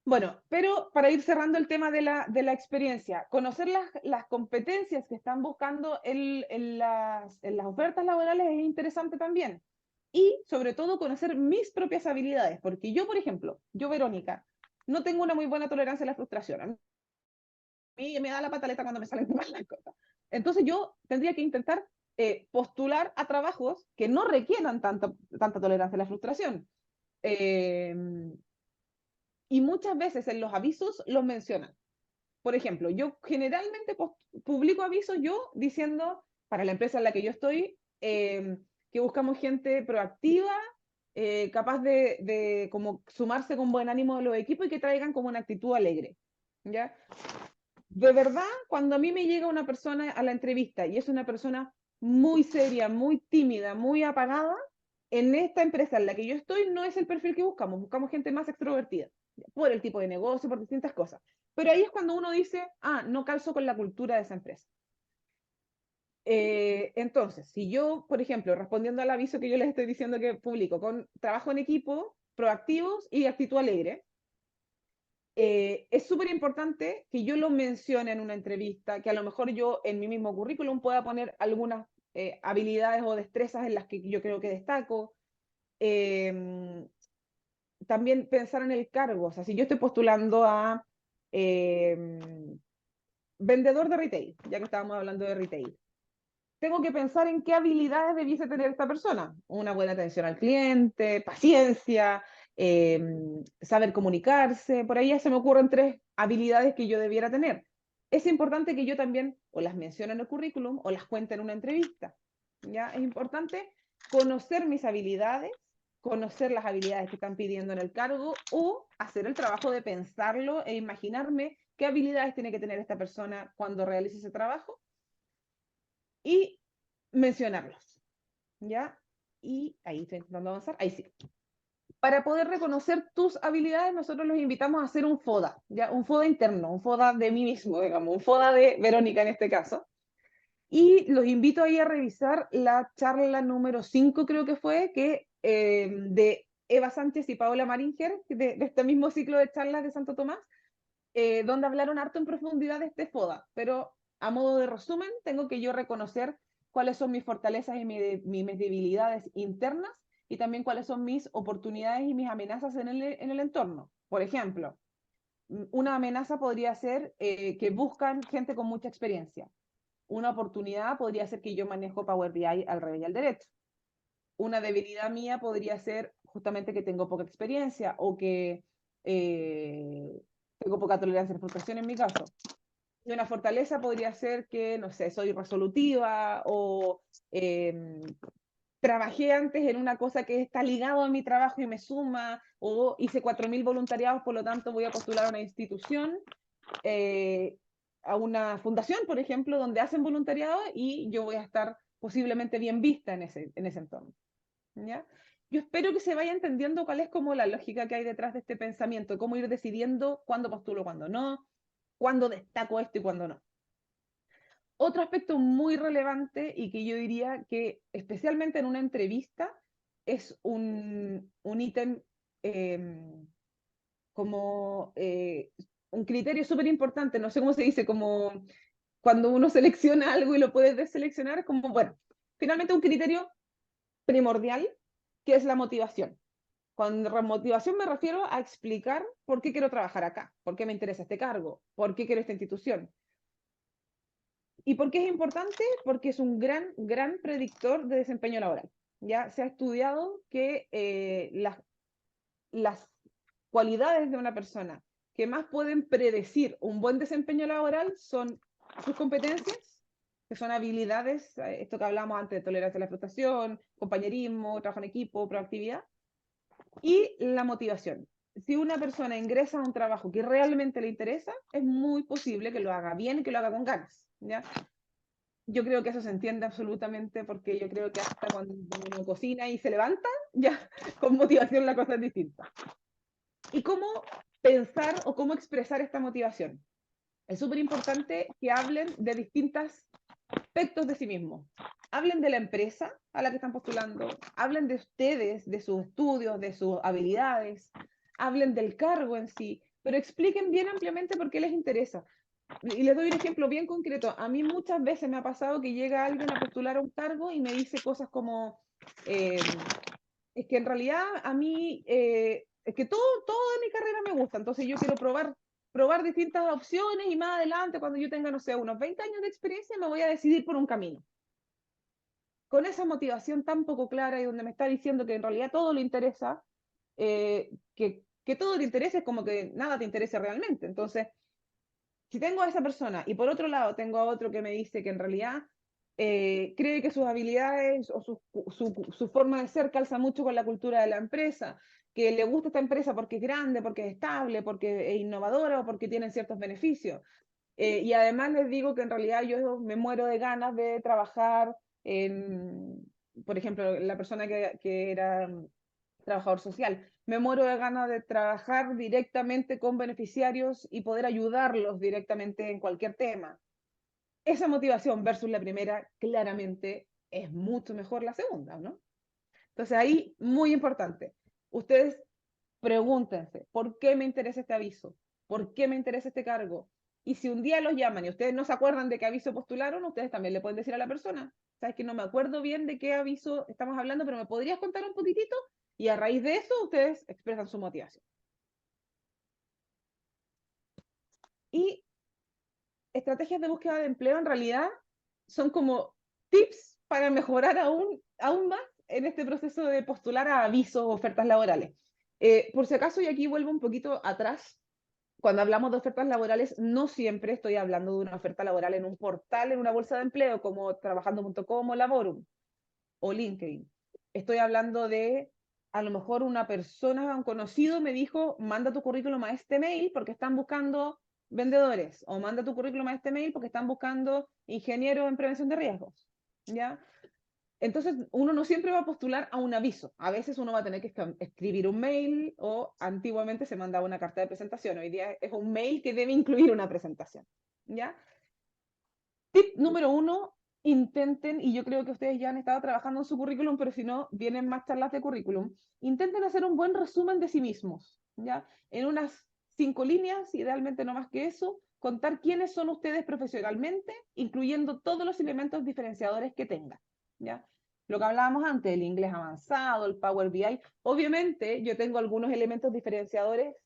Bueno, pero para ir cerrando el tema de la experiencia, conocer las competencias que están buscando en las ofertas laborales es interesante también. Y sobre todo conocer mis propias habilidades, porque yo, por ejemplo, yo, Verónica, no tengo una muy buena tolerancia a la frustración. A mí me da la pataleta cuando me salen mal las cosas. Entonces yo tendría que intentar postular a trabajos que no requieran tanta tolerancia a la frustración. Eh, y muchas veces en los avisos los mencionan. Por ejemplo, yo generalmente publico avisos yo diciendo para la empresa en la que yo estoy que buscamos gente proactiva, capaz de como sumarse con buen ánimo de los equipos y que traigan como una actitud alegre. ¿Ya? De verdad, cuando a mí me llega una persona a la entrevista y es una persona muy seria, muy tímida, muy apagada, en esta empresa en la que yo estoy no es el perfil que buscamos, buscamos gente más extrovertida, por el tipo de negocio, por distintas cosas. Pero ahí es cuando uno dice, ah, no calzo con la cultura de esa empresa. Entonces, si yo, por ejemplo, respondiendo al aviso que yo les estoy diciendo que publico, con trabajo en equipo, proactivos y actitud alegre, es súper importante que yo lo mencione en una entrevista, que a lo mejor yo en mi mismo currículum pueda poner algunas habilidades o destrezas en las que yo creo que destaco. También pensar en el cargo, o sea, si yo estoy postulando a vendedor de retail, ya que estábamos hablando de retail, tengo que pensar en qué habilidades debiese tener esta persona. Una buena atención al cliente, paciencia, saber comunicarse. Por ahí ya se me ocurren 3 habilidades que yo debiera tener. Es importante que yo también o las mencione en el currículum o las cuente en una entrevista. ¿Ya? Es importante conocer mis habilidades, conocer las habilidades que están pidiendo en el cargo o hacer el trabajo de pensarlo e imaginarme qué habilidades tiene que tener esta persona cuando realice ese trabajo y mencionarlos, ¿ya? Y ahí estoy intentando avanzar, ahí sí. Para poder reconocer tus habilidades, nosotros los invitamos a hacer un FODA, ¿ya? Un FODA interno, un FODA de mí mismo, digamos, un FODA de Verónica en este caso. Y los invito ahí a revisar la charla número 5, creo que fue, de Eva Sánchez y Paola Maringer, de este mismo ciclo de charlas de Santo Tomás, donde hablaron harto en profundidad de este FODA, pero a modo de resumen, tengo que yo reconocer cuáles son mis fortalezas y mis debilidades internas y también cuáles son mis oportunidades y mis amenazas en el entorno. Por ejemplo, una amenaza podría ser que buscan gente con mucha experiencia. Una oportunidad podría ser que yo manejo Power BI al revés y al derecho. Una debilidad mía podría ser justamente que tengo poca experiencia o que tengo poca tolerancia a la frustración en mi caso. Y una fortaleza podría ser que, no sé, soy resolutiva o trabajé antes en una cosa que está ligado a mi trabajo y me suma, o hice 4.000 voluntariados, por lo tanto voy a postular a una institución, a una fundación, por ejemplo, donde hacen voluntariado y yo voy a estar posiblemente bien vista en ese entorno. ¿Ya? Yo espero que se vaya entendiendo cuál es como la lógica que hay detrás de este pensamiento, cómo ir decidiendo cuándo postulo, cuándo no, cuándo destaco esto y cuándo no. Otro aspecto muy relevante y que yo diría que especialmente en una entrevista es un ítem como un criterio súper importante, no sé cómo se dice, como cuando uno selecciona algo y lo puede deseleccionar, como, bueno, finalmente un criterio primordial, que es la motivación. Con motivación me refiero a explicar por qué quiero trabajar acá, por qué me interesa este cargo, por qué quiero esta institución. ¿Y por qué es importante? Porque es un gran predictor de desempeño laboral. Ya se ha estudiado que las cualidades de una persona que más pueden predecir un buen desempeño laboral son sus competencias, que son habilidades, esto que hablábamos antes de tolerancia a la frustración, compañerismo, trabajo en equipo, proactividad, y la motivación. Si una persona ingresa a un trabajo que realmente le interesa, es muy posible que lo haga bien y que lo haga con ganas, ¿ya? Yo creo que eso se entiende absolutamente, porque yo creo que hasta cuando uno cocina y se levanta, ya con motivación la cosa es distinta. ¿Y cómo pensar o cómo expresar esta motivación? Es súper importante que hablen de distintos aspectos de sí mismos. Hablen de la empresa a la que están postulando, hablen de ustedes, de sus estudios, de sus habilidades, hablen del cargo en sí, pero expliquen bien ampliamente por qué les interesa. Y les doy un ejemplo bien concreto. A mí muchas veces me ha pasado que llega alguien a postular a un cargo y me dice cosas como, es que en realidad a mí, es que todo de mi carrera me gusta, entonces yo quiero probar distintas opciones y más adelante, cuando yo tenga, no sé, unos 20 años de experiencia, me voy a decidir por un camino. Con esa motivación tan poco clara y donde me está diciendo que en realidad todo le interesa, que todo le interesa es como que nada te interesa realmente. Entonces, si tengo a esa persona y por otro lado tengo a otro que me dice que en realidad cree que sus habilidades o su forma de ser calza mucho con la cultura de la empresa, que le gusta esta empresa porque es grande, porque es estable, porque es innovadora o porque tiene ciertos beneficios. Y además les digo que en realidad yo me muero de ganas de trabajar en, por ejemplo, la persona que era trabajador social. Me muero de ganas de trabajar directamente con beneficiarios y poder ayudarlos directamente en cualquier tema. Esa motivación versus la primera, claramente es mucho mejor la segunda, ¿no? Entonces ahí, muy importante, ustedes pregúntense, ¿por qué me interesa este aviso? ¿Por qué me interesa este cargo? Y si un día los llaman y ustedes no se acuerdan de qué aviso postularon, ustedes también le pueden decir a la persona, sabes que no me acuerdo bien de qué aviso estamos hablando, pero me podrías contar un poquitito, y a raíz de eso ustedes expresan su motivación. Y estrategias de búsqueda de empleo en realidad son como tips para mejorar aún más en este proceso de postular a avisos o ofertas laborales. Por si acaso, y aquí vuelvo un poquito atrás, cuando hablamos de ofertas laborales, no siempre estoy hablando de una oferta laboral en un portal, en una bolsa de empleo, como trabajando.com o Laborum o LinkedIn. Estoy hablando de, a lo mejor una persona, un conocido me dijo, manda tu currículum a este mail porque están buscando vendedores, o manda tu currículum a este mail porque están buscando ingenieros en prevención de riesgos, ¿ya? Entonces, uno no siempre va a postular a un aviso. A veces uno va a tener que escribir un mail, o antiguamente se mandaba una carta de presentación. Hoy día es un mail que debe incluir una presentación, ¿ya? Tip número 1, intenten, y yo creo que ustedes ya han estado trabajando en su currículum, pero si no, vienen más charlas de currículum, intenten hacer un buen resumen de sí mismos, ¿ya? En unas 5 líneas, idealmente no más que eso, contar quiénes son ustedes profesionalmente, incluyendo todos los elementos diferenciadores que tengan, ¿ya? Lo que hablábamos antes, el inglés avanzado, el Power BI, obviamente yo tengo algunos elementos diferenciadores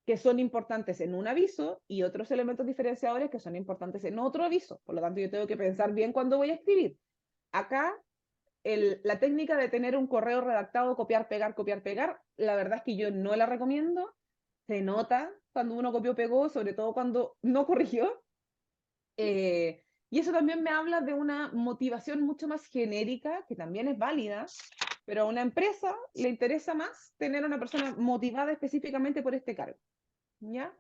que son importantes en un aviso y otros elementos diferenciadores que son importantes en otro aviso. Por lo tanto, yo tengo que pensar bien cuando voy a escribir. Acá, la técnica de tener un correo redactado, copiar, pegar, la verdad es que yo no la recomiendo. Se nota cuando uno copió, pegó, sobre todo cuando no corrigió. Y eso también me habla de una motivación mucho más genérica, que también es válida, pero a una empresa le interesa más tener a una persona motivada específicamente por este cargo. ¿Ya?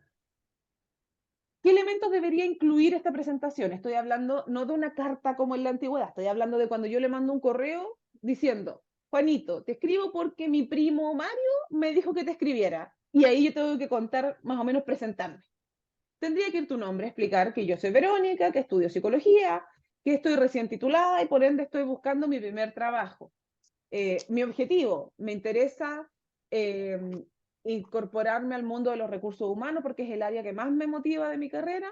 ¿Qué elementos debería incluir esta presentación? Estoy hablando no de una carta como en la antigüedad, estoy hablando de cuando yo le mando un correo diciendo, Juanito, te escribo porque mi primo Mario me dijo que te escribiera. Y ahí yo tengo que contar, más o menos presentarme. Tendría que ir tu nombre, explicar que yo soy Verónica, que estudio psicología, que estoy recién titulada y por ende estoy buscando mi primer trabajo. Mi objetivo, me interesa incorporarme al mundo de los recursos humanos porque es el área que más me motiva de mi carrera.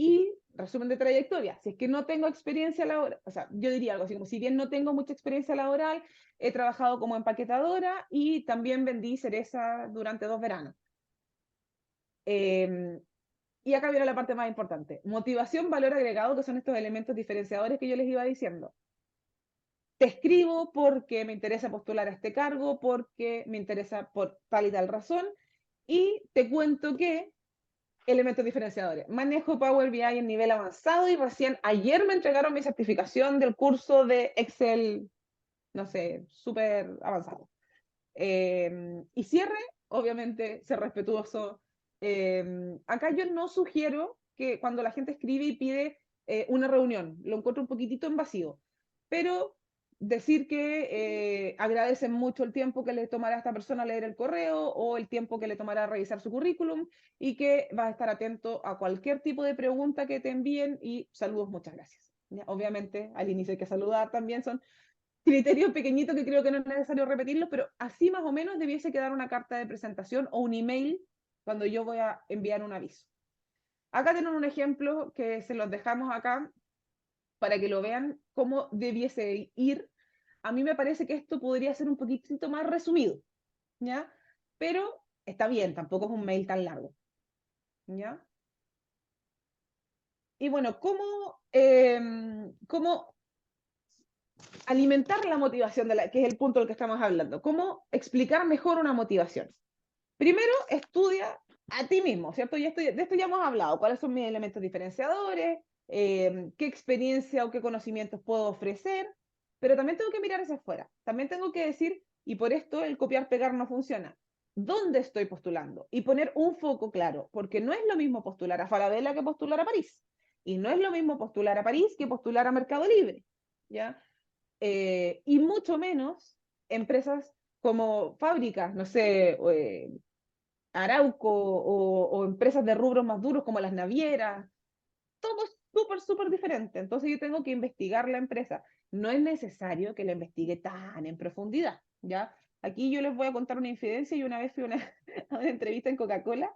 Y resumen de trayectoria, si es que no tengo experiencia laboral, o sea, yo diría algo así como, si bien no tengo mucha experiencia laboral, he trabajado como empaquetadora y también vendí cereza durante 2 veranos. Y acá viene la parte más importante. Motivación, valor agregado, que son estos elementos diferenciadores que yo les iba diciendo. Te escribo porque me interesa postular a este cargo, porque me interesa por tal y tal razón, y te cuento que elementos diferenciadores. Manejo Power BI en nivel avanzado y recién ayer me entregaron mi certificación del curso de Excel, no sé, súper avanzado. Y cierre, obviamente, ser respetuoso. Acá yo no sugiero que cuando la gente escribe y pide una reunión, lo encuentro un poquitito invasivo, pero decir que agradecen mucho el tiempo que le tomará a esta persona leer el correo o el tiempo que le tomará revisar su currículum y que vas a estar atento a cualquier tipo de pregunta que te envíen y saludos, muchas gracias. ¿Ya? Obviamente, al inicio hay que saludar también, son criterio pequeñito que creo que no es necesario repetirlo, pero así más o menos debiese quedar una carta de presentación o un email cuando yo voy a enviar un aviso. Acá tienen un ejemplo que se los dejamos acá para que lo vean cómo debiese ir. A mí me parece que esto podría ser un poquitito más resumido, ¿ya? Pero está bien, tampoco es un mail tan largo, ¿ya? Y bueno, ¿cómo alimentar la motivación, que es el punto del que estamos hablando? ¿Cómo explicar mejor una motivación? Primero, estudia a ti mismo, ¿cierto? De esto ya hemos hablado. ¿Cuáles son mis elementos diferenciadores? ¿Qué experiencia o qué conocimientos puedo ofrecer? Pero también tengo que mirar hacia afuera. También tengo que decir, y por esto el copiar-pegar no funciona. ¿Dónde estoy postulando? Y poner un foco claro, porque no es lo mismo postular a Falabella que postular a París. Y no es lo mismo postular a París que postular a Mercado Libre, ¿ya? Y mucho menos empresas como fábricas, no sé, Arauco o empresas de rubros más duros como las navieras, todo es súper, súper diferente. Entonces yo tengo que investigar la empresa. No es necesario que la investigue tan en profundidad, ¿ya? Aquí yo les voy a contar una infidencia. Y una vez fui a una entrevista en Coca-Cola,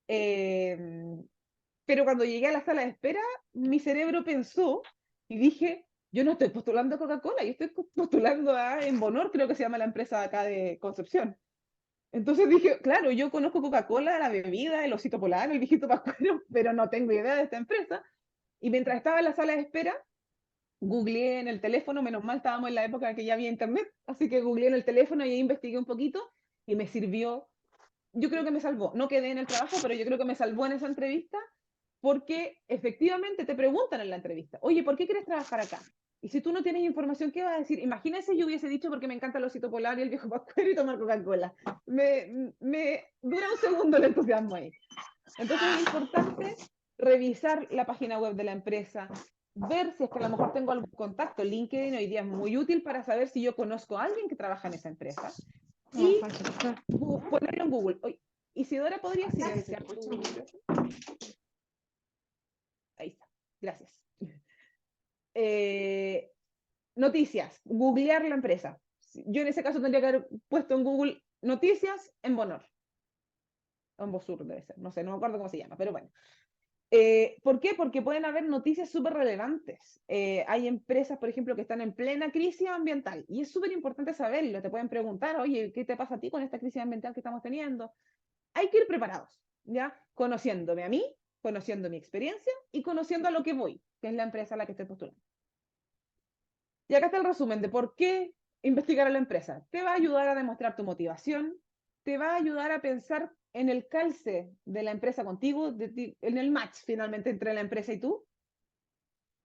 pero cuando llegué a la sala de espera, mi cerebro pensó y dije, yo no estoy postulando a Coca-Cola, yo estoy postulando a Embonor, creo que se llama la empresa acá de Concepción. Entonces dije, claro, yo conozco Coca-Cola, la bebida, el osito polar, el viejito pascuero, pero no tengo idea de esta empresa. Y mientras estaba en la sala de espera, googleé en el teléfono, menos mal estábamos en la época que ya había internet, así que googleé en el teléfono y investigué un poquito y me sirvió. Yo creo que me salvó. No quedé en el trabajo, pero yo creo que me salvó en esa entrevista porque efectivamente te preguntan en la entrevista, oye, ¿por qué quieres trabajar acá? Y si tú no tienes información, ¿qué vas a decir? Imagínense yo hubiese dicho porque me encanta el osito polar y el viejo pascuero y tomar Coca-Cola. Me dura un segundo el entusiasmo ahí. Entonces es importante revisar la página web de la empresa, ver si es que a lo mejor tengo algún contacto. LinkedIn hoy día es muy útil para saber si yo conozco a alguien que trabaja en esa empresa y ponerlo en Google. Oye, Isidora, ¿podría silenciar tu micrófono? Ahí está, gracias. Noticias, googlear la empresa. Yo en ese caso tendría que haber puesto en Google noticias en Bonor. En Bosur debe ser, no sé, no me acuerdo cómo se llama, pero bueno. ¿Por qué? Porque pueden haber noticias súper relevantes. Hay empresas, por ejemplo, que están en plena crisis ambiental y es súper importante saberlo. Te pueden preguntar, oye, ¿qué te pasa a ti con esta crisis ambiental que estamos teniendo? Hay que ir preparados, ¿ya? Conociéndome a mí, conociendo mi experiencia y conociendo a lo que voy, que es la empresa a la que estoy postulando. Y acá está el resumen de por qué investigar a la empresa. Te va a ayudar a demostrar tu motivación, te va a ayudar a pensar en el calce de la empresa contigo, en el match finalmente entre la empresa y tú,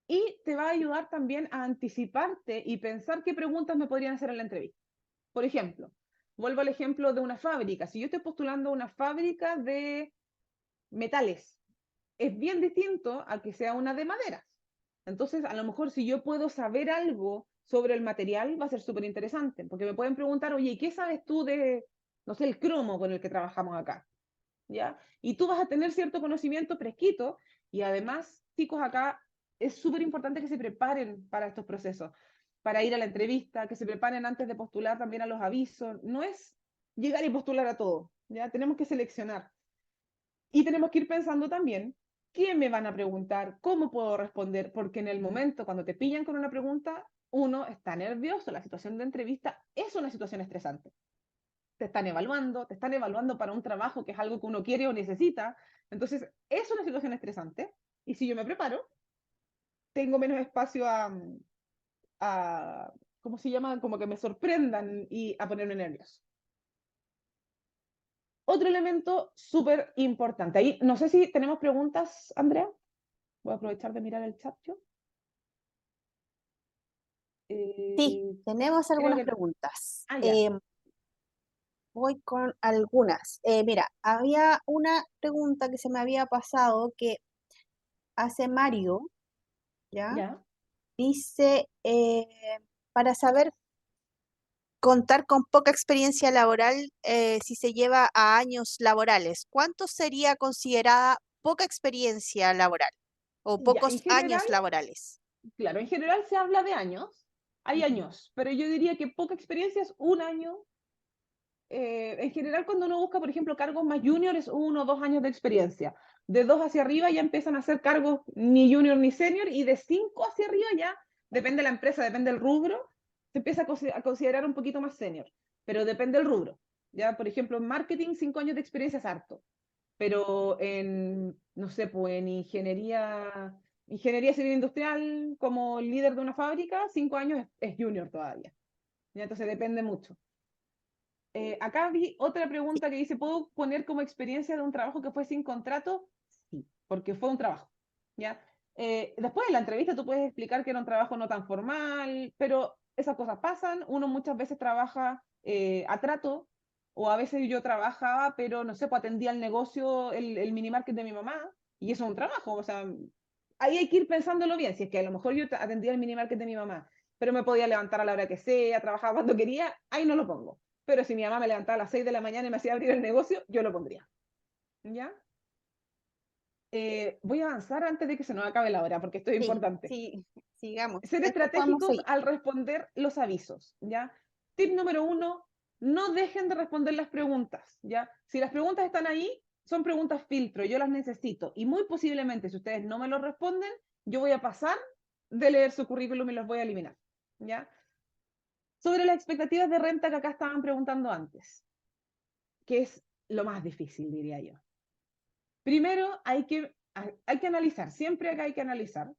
y te va a ayudar también a anticiparte y pensar qué preguntas me podrían hacer en la entrevista. Por ejemplo, vuelvo al ejemplo de una fábrica. Si yo estoy postulando a una fábrica de metales, es bien distinto a que sea una de maderas. Entonces, a lo mejor si yo puedo saber algo sobre el material, va a ser súper interesante, porque me pueden preguntar, oye, ¿qué sabes tú de, no sé, el cromo con el que trabajamos acá? ¿Ya? Y tú vas a tener cierto conocimiento fresquito, y además, chicos, acá es súper importante que se preparen para estos procesos, para ir a la entrevista, que se preparen antes de postular también a los avisos. No es llegar y postular a todo. ¿ya? Tenemos que seleccionar. Y tenemos que ir pensando también, ¿qué me van a preguntar? ¿Cómo puedo responder? Porque en el momento, cuando te pillan con una pregunta, uno está nervioso, la situación de entrevista es una situación estresante. Te están evaluando para un trabajo que es algo que uno quiere o necesita. Entonces, es una situación estresante. Y si yo me preparo, tengo menos espacio a ¿cómo se llama? Como que me sorprendan y a ponerme nervioso. Otro elemento súper importante. Ahí, no sé si tenemos preguntas, Andrea. Voy a aprovechar de mirar el chat yo. Sí, tenemos Creo algunas que... preguntas. Ah, ya. Voy con algunas. Mira, había una pregunta que se me había pasado que hace Mario, ¿ya? Ya. Dice, para saber contar con poca experiencia laboral, si se lleva a años laborales, ¿cuánto sería considerada poca experiencia laboral o Ya, en pocos general, años laborales? claro, en general se habla de años. Hay Ujú. años, pero yo diría que poca experiencia es un año. En general, cuando uno busca, por ejemplo, cargos más junior, es 1 o 2 años de experiencia. De 2 hacia arriba ya empiezan a hacer cargos ni junior ni senior, y de 5 hacia arriba ya, depende de la empresa, depende del rubro, se empieza a considerar un poquito más senior, pero depende del rubro. Ya, por ejemplo, en marketing, 5 años de experiencia es harto, pero en, no sé, pues en ingeniería civil industrial, como líder de una fábrica, 5 años es junior todavía. ¿Ya? Entonces depende mucho. Acá vi otra Sí. pregunta que dice, ¿puedo poner como experiencia de un trabajo que fue sin contrato? Sí, porque fue un trabajo, ¿ya? Después de la entrevista tú puedes explicar que era un trabajo no tan formal, pero esas cosas pasan. Uno muchas veces trabaja a trato, o a veces yo trabajaba, pero no sé, pues atendía el negocio, el mini market de mi mamá, y eso es un trabajo. O sea, ahí hay que ir pensándolo bien. Si es que a lo mejor yo atendía el mini market de mi mamá, pero me podía levantar a la hora que sea, trabajaba cuando quería, ahí no lo pongo. Pero si mi mamá me levantaba a las 6 de la mañana y me hacía abrir el negocio, yo lo pondría. ¿Ya? Voy a avanzar antes de que se nos acabe la hora, porque esto es Sí, importante. sí, sigamos. Ser Después podemos estratégicos seguir. al responder los avisos. ¿Ya? Tip número 1, no dejen de responder las preguntas. ¿Ya? Si las preguntas están ahí, son preguntas filtro, yo las necesito. Y muy posiblemente, si ustedes no me lo responden, yo voy a pasar de leer su currículum y los voy a eliminar. ¿Ya? Sobre las expectativas de renta que acá estaban preguntando antes, que es lo más difícil, diría yo. Primero hay que analizar, siempre acá hay que analizar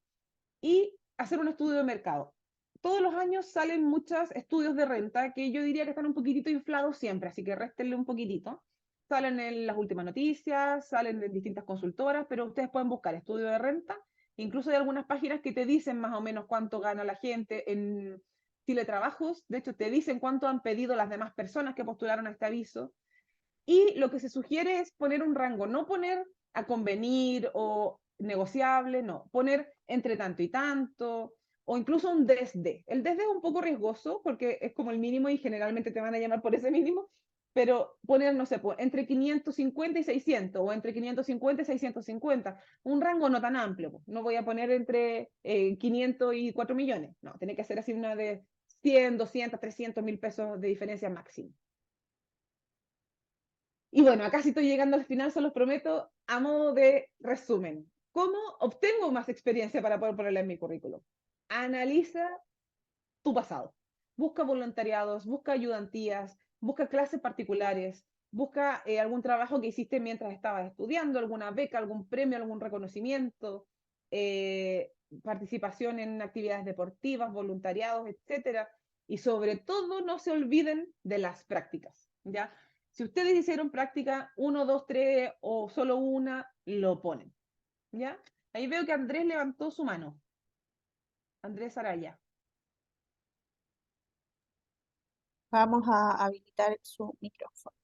y hacer un estudio de mercado. Todos los años salen muchos estudios de renta que yo diría que están un poquitito inflados siempre, así que réstenle un poquitito. Salen en las últimas noticias, salen en distintas consultoras, pero ustedes pueden buscar estudio de renta. Incluso hay algunas páginas que te dicen más o menos cuánto gana la gente en Teletrabajos. De hecho, te dicen cuánto han pedido las demás personas que postularon a este aviso. Y lo que se sugiere es poner un rango, no poner a convenir o negociable, no, poner entre tanto y tanto, o incluso un desde. El desde es un poco riesgoso porque es como el mínimo y generalmente te van a llamar por ese mínimo, pero poner, no sé, entre 550 y 600, o entre 550 y 650, un rango no tan amplio. No voy a poner entre 500 y 4 millones, no, tiene que ser así una de 100, 200, 300 mil pesos de diferencia máxima. Y bueno, acá sí estoy llegando al final, se los prometo, a modo de resumen. ¿Cómo obtengo más experiencia para poder ponerla en mi currículum? Analiza tu pasado. Busca voluntariados, busca ayudantías, busca clases particulares, busca algún trabajo que hiciste mientras estabas estudiando, alguna beca, algún premio, algún reconocimiento, participación en actividades deportivas, voluntariados, etcétera. Y sobre todo, no se olviden de las prácticas, ¿ya? Si ustedes hicieron práctica 1, 2, 3 o solo una, lo ponen, ¿ya? Ahí veo que Andrés levantó su mano. Andrés Araya. Vamos a habilitar su micrófono.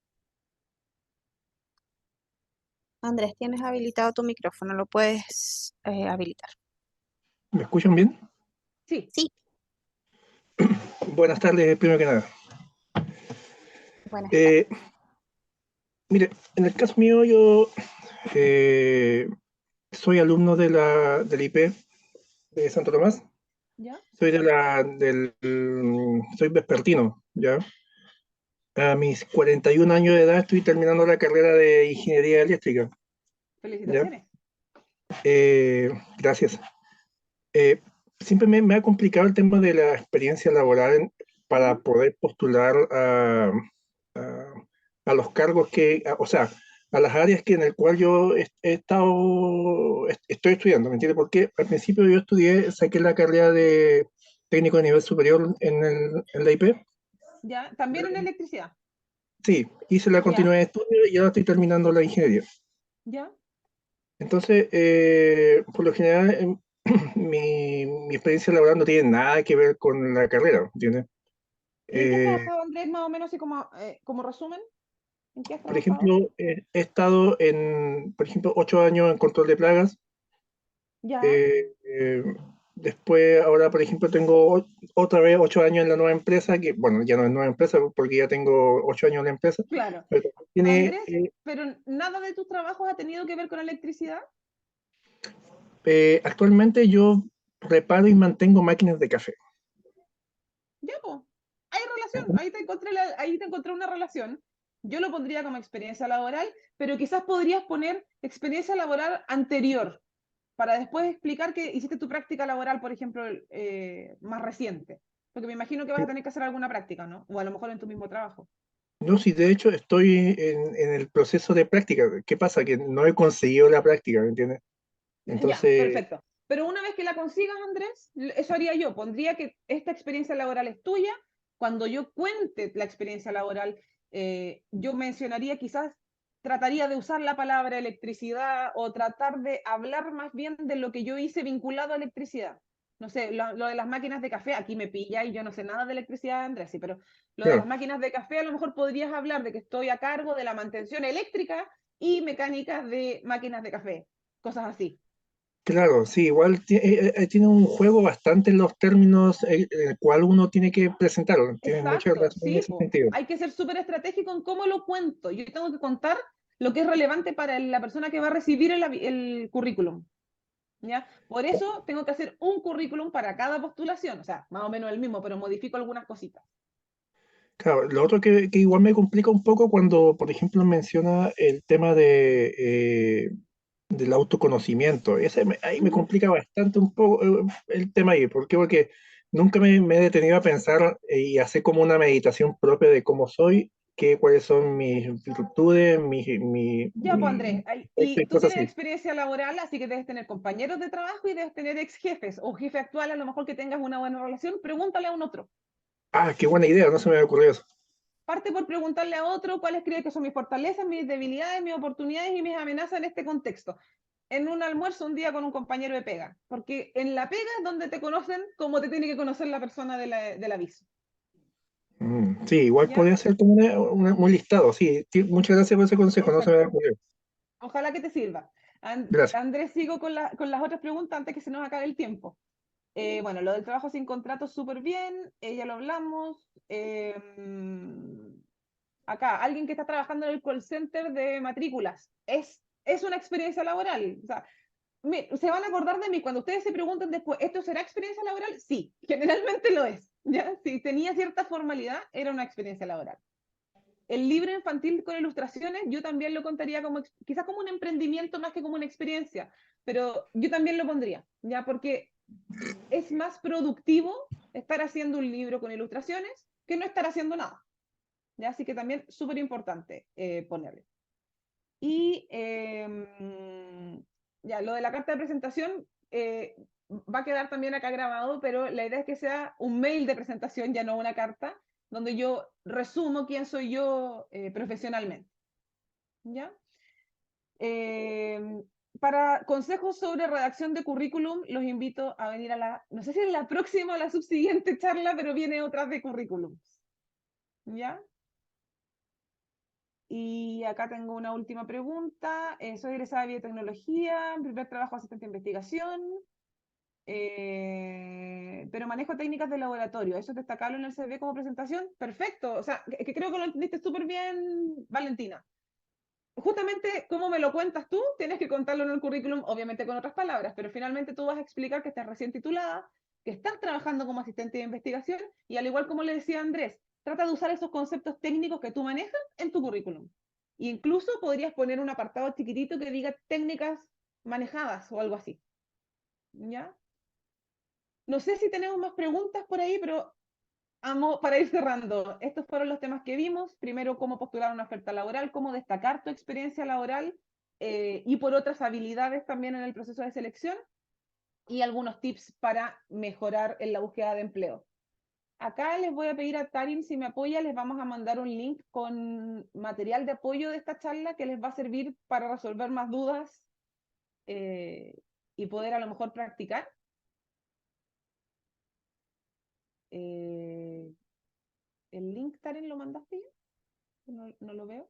Andrés, tienes habilitado tu micrófono, lo puedes habilitar. ¿Me escuchan bien? Sí. Sí, Buenas tardes, primero que nada. buenas tardes. Mire, en el caso mío, yo soy alumno del IP de Santo Tomás. ¿Ya? Soy soy vespertino, ¿ya? A mis 41 años de edad estoy terminando la carrera de ingeniería eléctrica. ¿Ya? Felicitaciones. Gracias. Eh, Siempre me ha complicado el tema de la experiencia laboral para poder postular a- a los cargos o sea, a las áreas que en el cual yo estoy estudiando, ¿me entiendes? Porque al principio yo saqué la carrera de técnico de nivel superior en la IP. ¿Ya? También en electricidad. Sí, hice la ¿Ya? continuidad de estudio y ahora estoy terminando la ingeniería. ¿Ya? Entonces, por lo general, mi experiencia laboral no tiene nada que ver con la carrera, ¿entiendes? ¿Y en qué has Eh, trabajado, Andrés, más o menos, y como resumen? ¿En qué has por trabajado? ejemplo, he estado por ejemplo, 8 años en control de plagas. ¿Ya? eh, eh, Después, ahora, por ejemplo, tengo otra vez 8 años en la nueva empresa, que, bueno, ya no es nueva empresa porque ya tengo 8 años en la empresa, Claro. pero tiene, Andrés, pero nada de tus trabajos ha tenido que ver con electricidad. actualmente yo reparo y mantengo máquinas de café. Ya, pues. Hay relación. Ahí te encontré una relación. Yo lo pondría como experiencia laboral, pero quizás podrías poner experiencia laboral anterior para después explicar que hiciste tu práctica laboral, por ejemplo, más reciente. Porque me imagino que vas a tener que hacer alguna práctica, ¿no? O a lo mejor en tu mismo trabajo. No, sí, de hecho estoy en el proceso de práctica. ¿Qué pasa? Que no he conseguido la práctica, ¿me entiendes? Ya, Entonces, perfecto. Pero una vez que la consigas, Andrés, eso haría yo. Pondría que esta experiencia laboral es tuya. Cuando yo cuente la experiencia laboral, yo mencionaría quizás, trataría de usar la palabra electricidad o tratar de hablar más bien de lo que yo hice vinculado a electricidad. No sé, lo de las máquinas de café, aquí me pilla y yo no sé nada de electricidad, Andrés, sí, pero lo de las claro, máquinas de café a lo mejor podrías hablar de que estoy a cargo de la mantención eléctrica y mecánica de máquinas de café, cosas así. claro, sí, igual tiene un juego bastante en los términos en el cual uno tiene que presentarlo. Tiene mucha Exacto, razón en sí, ese po. sentido. Hay que ser súper estratégico en cómo lo cuento. Yo tengo que contar lo que es relevante para la persona que va a recibir el currículum, ¿ya? Por eso tengo que hacer un currículum para cada postulación, o sea, más o menos el mismo, pero modifico algunas cositas. Claro, lo otro que igual me complica un poco cuando, por ejemplo, menciona el tema del autoconocimiento. Ahí me Ujú. complica bastante un poco el tema ahí. ¿Por qué? Porque nunca me he detenido a pensar y hacer como una meditación propia de cómo soy, cuáles son mis virtudes, Ya, pues mi Andrés, y y tú cosas tienes así. experiencia laboral, así que debes tener compañeros de trabajo y debes tener ex jefes o jefe actual, a lo mejor que tengas una buena relación, pregúntale a un otro. Ah, qué buena idea, no se me había ocurrido eso. Parte por preguntarle a otro cuáles cree que son mis fortalezas, mis debilidades, mis oportunidades y mis amenazas en este contexto. En un almuerzo un día con un compañero de pega, porque en la pega es donde te conocen como te tiene que conocer la persona del aviso. Sí, igual ¿Ya? podría ser como un listado, sí. Muchas gracias por ese consejo, no se me había Perfecto. ocurrido. Ojalá que te sirva. Gracias. Andrés, sigo con las otras preguntas antes que se nos acabe el tiempo. Bueno, lo del trabajo sin contrato súper bien, ya lo hablamos. Acá, alguien que está trabajando en el call center de matrículas, es una experiencia laboral. O sea, se van a acordar de mí cuando ustedes se pregunten después, ¿esto será experiencia laboral? Sí, generalmente lo es. ¿Ya? Si tenía cierta formalidad, era una experiencia laboral. El libro infantil con ilustraciones, yo también lo contaría como, quizás como un emprendimiento más que como una experiencia, pero yo también lo pondría, ¿ya? Porque es más productivo estar haciendo un libro con ilustraciones que no estar haciendo nada. ¿Ya? Así que también súper importante ponerle. Y ya, lo de la carta de presentación va a quedar también acá grabado, pero la idea es que sea un mail de presentación, ya no una carta, donde yo resumo quién soy yo profesionalmente. ¿Ya? Eh, para consejos sobre redacción de currículum, los invito a venir no sé si es la próxima o la subsiguiente charla, pero viene otra de currículums. ¿Ya? Y acá tengo una última pregunta. Soy egresada de biotecnología, primer trabajo asistente de investigación, pero manejo técnicas de laboratorio. ¿Eso es destacable en el CV como presentación? Perfecto. O sea, que creo que lo entendiste súper bien, Valentina. Justamente, como me lo cuentas tú, tienes que contarlo en el currículum, obviamente con otras palabras, pero finalmente tú vas a explicar que estás recién titulada, que estás trabajando como asistente de investigación y al igual como le decía Andrés, trata de usar esos conceptos técnicos que tú manejas en tu currículum. E incluso podrías poner un apartado chiquitito que diga técnicas manejadas o algo así. ¿Ya? No sé si tenemos más preguntas por ahí, pero para ir cerrando, estos fueron los temas que vimos. Primero, cómo postular una oferta laboral, cómo destacar tu experiencia laboral y por otras habilidades también en el proceso de selección y algunos tips para mejorar en la búsqueda de empleo. Acá les voy a pedir a Tarim si me apoya, les vamos a mandar un link con material de apoyo de esta charla que les va a servir para resolver más dudas y poder a lo mejor practicar. ¿El link, Tarim, lo mandaste ya? No lo veo.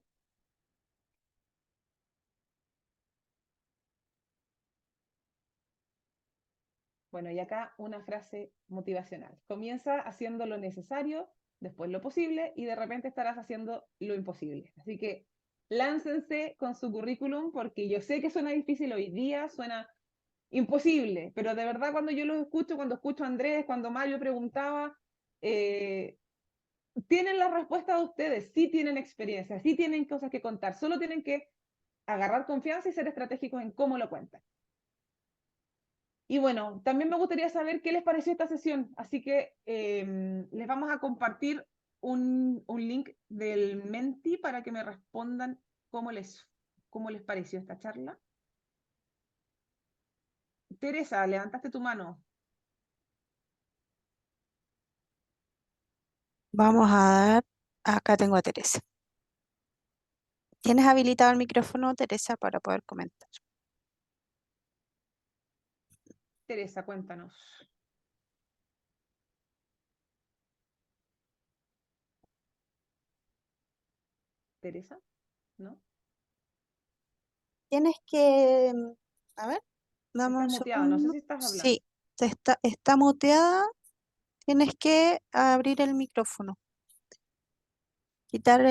Bueno, y acá una frase motivacional. Comienza haciendo lo necesario, después lo posible, y de repente estarás haciendo lo imposible. Así que láncense con su currículum, porque yo sé que suena difícil hoy día, suena imposible, pero de verdad cuando yo los escucho, cuando escucho a Andrés, cuando Mario preguntaba, tienen la respuesta de ustedes, sí tienen experiencia, sí tienen cosas que contar, solo tienen que agarrar confianza y ser estratégicos en cómo lo cuentan. Y bueno, también me gustaría saber qué les pareció esta sesión, así que les vamos a compartir un link del Menti para que me respondan cómo les pareció esta charla. Teresa, levantaste tu mano. Vamos a dar, acá tengo a Teresa. ¿Tienes habilitado el micrófono, Teresa, para poder comentar? Teresa, cuéntanos. Teresa, ¿no? Tienes que, a ver, dame Estás un muteada, no sé segundo. si estás hablando. Sí, está muteada. Tienes que abrir el micrófono. Quitar,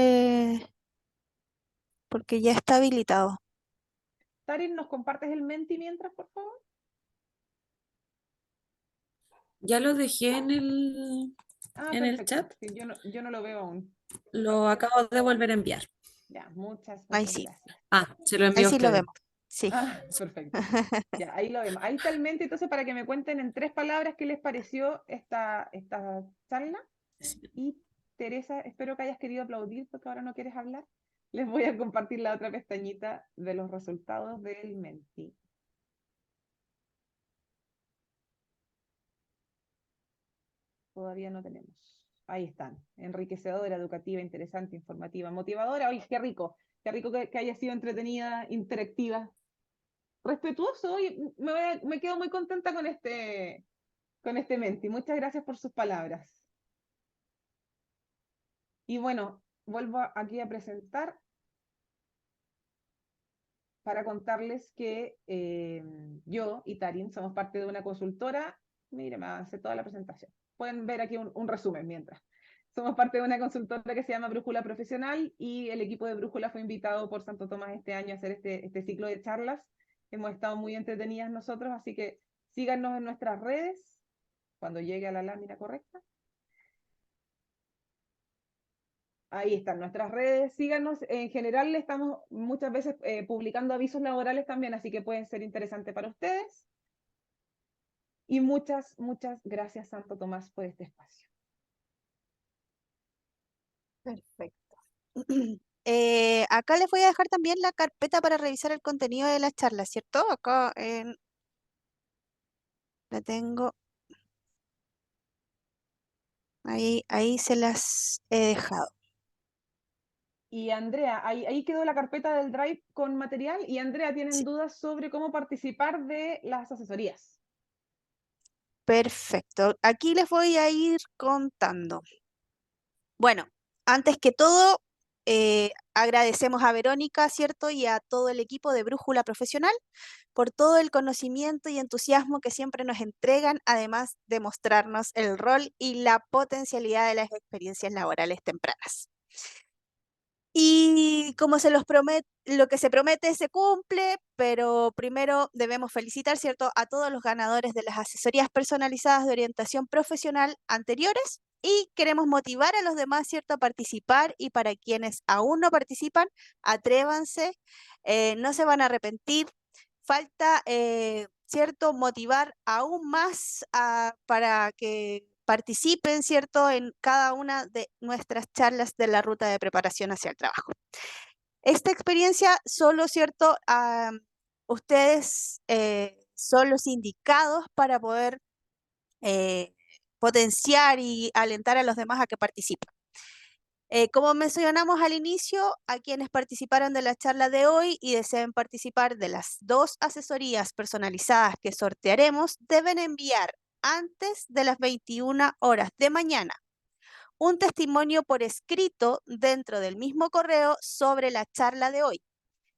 porque ya está habilitado. Tarin, ¿nos compartes el Menti mientras, por favor? Ya lo dejé en el Perfecto. chat. Sí, yo no lo veo aún. Lo acabo de volver a enviar. Ya, muchas Ahí sí. gracias. Se lo Ahí envío a sí lo ustedes. vemos. Sí. Perfecto. Ya, ahí lo vemos. Ahí está el Menti, entonces, para que me cuenten en 3 palabras qué les pareció esta charla. Y Teresa, espero que hayas querido aplaudir porque ahora no quieres hablar. Les voy a compartir la otra pestañita de los resultados del Menti. Todavía no tenemos. Ahí están. Enriquecedora, educativa, interesante, informativa, motivadora. Oye, qué rico. Qué rico que haya sido entretenida, interactiva. Respetuoso. Oye, me quedo muy contenta con este Menti. Muchas gracias por sus palabras. Y bueno, vuelvo aquí a presentar para contarles que yo y Tarin somos parte de una consultora. Mire, me avancé toda la presentación. Pueden ver aquí un resumen mientras. Somos parte de una consultora que se llama Brújula Profesional y el equipo de Brújula fue invitado por Santo Tomás este año a hacer este ciclo de charlas. Hemos estado muy entretenidas nosotros, así que síganos en nuestras redes cuando llegue a la lámina correcta. Ahí están nuestras redes, síganos. En general estamos muchas veces publicando avisos laborales también, así que pueden ser interesantes para ustedes. Y muchas gracias, Santo Tomás, por este espacio. Perfecto. Acá les voy a dejar también la carpeta para revisar el contenido de la charla, ¿cierto? Acá la tengo. Ahí se las he dejado. Y Andrea, ahí quedó la carpeta del Drive con material. Y Andrea, ¿tienen Sí. dudas sobre cómo participar de las asesorías? Perfecto. Aquí les voy a ir contando. Bueno, antes que todo, agradecemos a Verónica, ¿cierto? Y a todo el equipo de Brújula Profesional por todo el conocimiento y entusiasmo que siempre nos entregan, además de mostrarnos el rol y la potencialidad de las experiencias laborales tempranas. Y como se los promete, lo que se promete se cumple, pero primero debemos felicitar, ¿cierto?, a todos los ganadores de las asesorías personalizadas de orientación profesional anteriores y queremos motivar a los demás, ¿cierto?, a participar, y para quienes aún no participan, atrévanse, no se van a arrepentir. Falta, ¿cierto?, motivar aún más para que participen, ¿cierto?, en cada una de nuestras charlas de la ruta de preparación hacia el trabajo. Esta experiencia solo, ¿cierto?, ustedes son los indicados para poder potenciar y alentar a los demás a que participen. Como mencionamos al inicio, a quienes participaron de la charla de hoy y deseen participar de las 2 asesorías personalizadas que sortearemos, deben enviar antes de las 21 horas de mañana un testimonio por escrito dentro del mismo correo sobre la charla de hoy.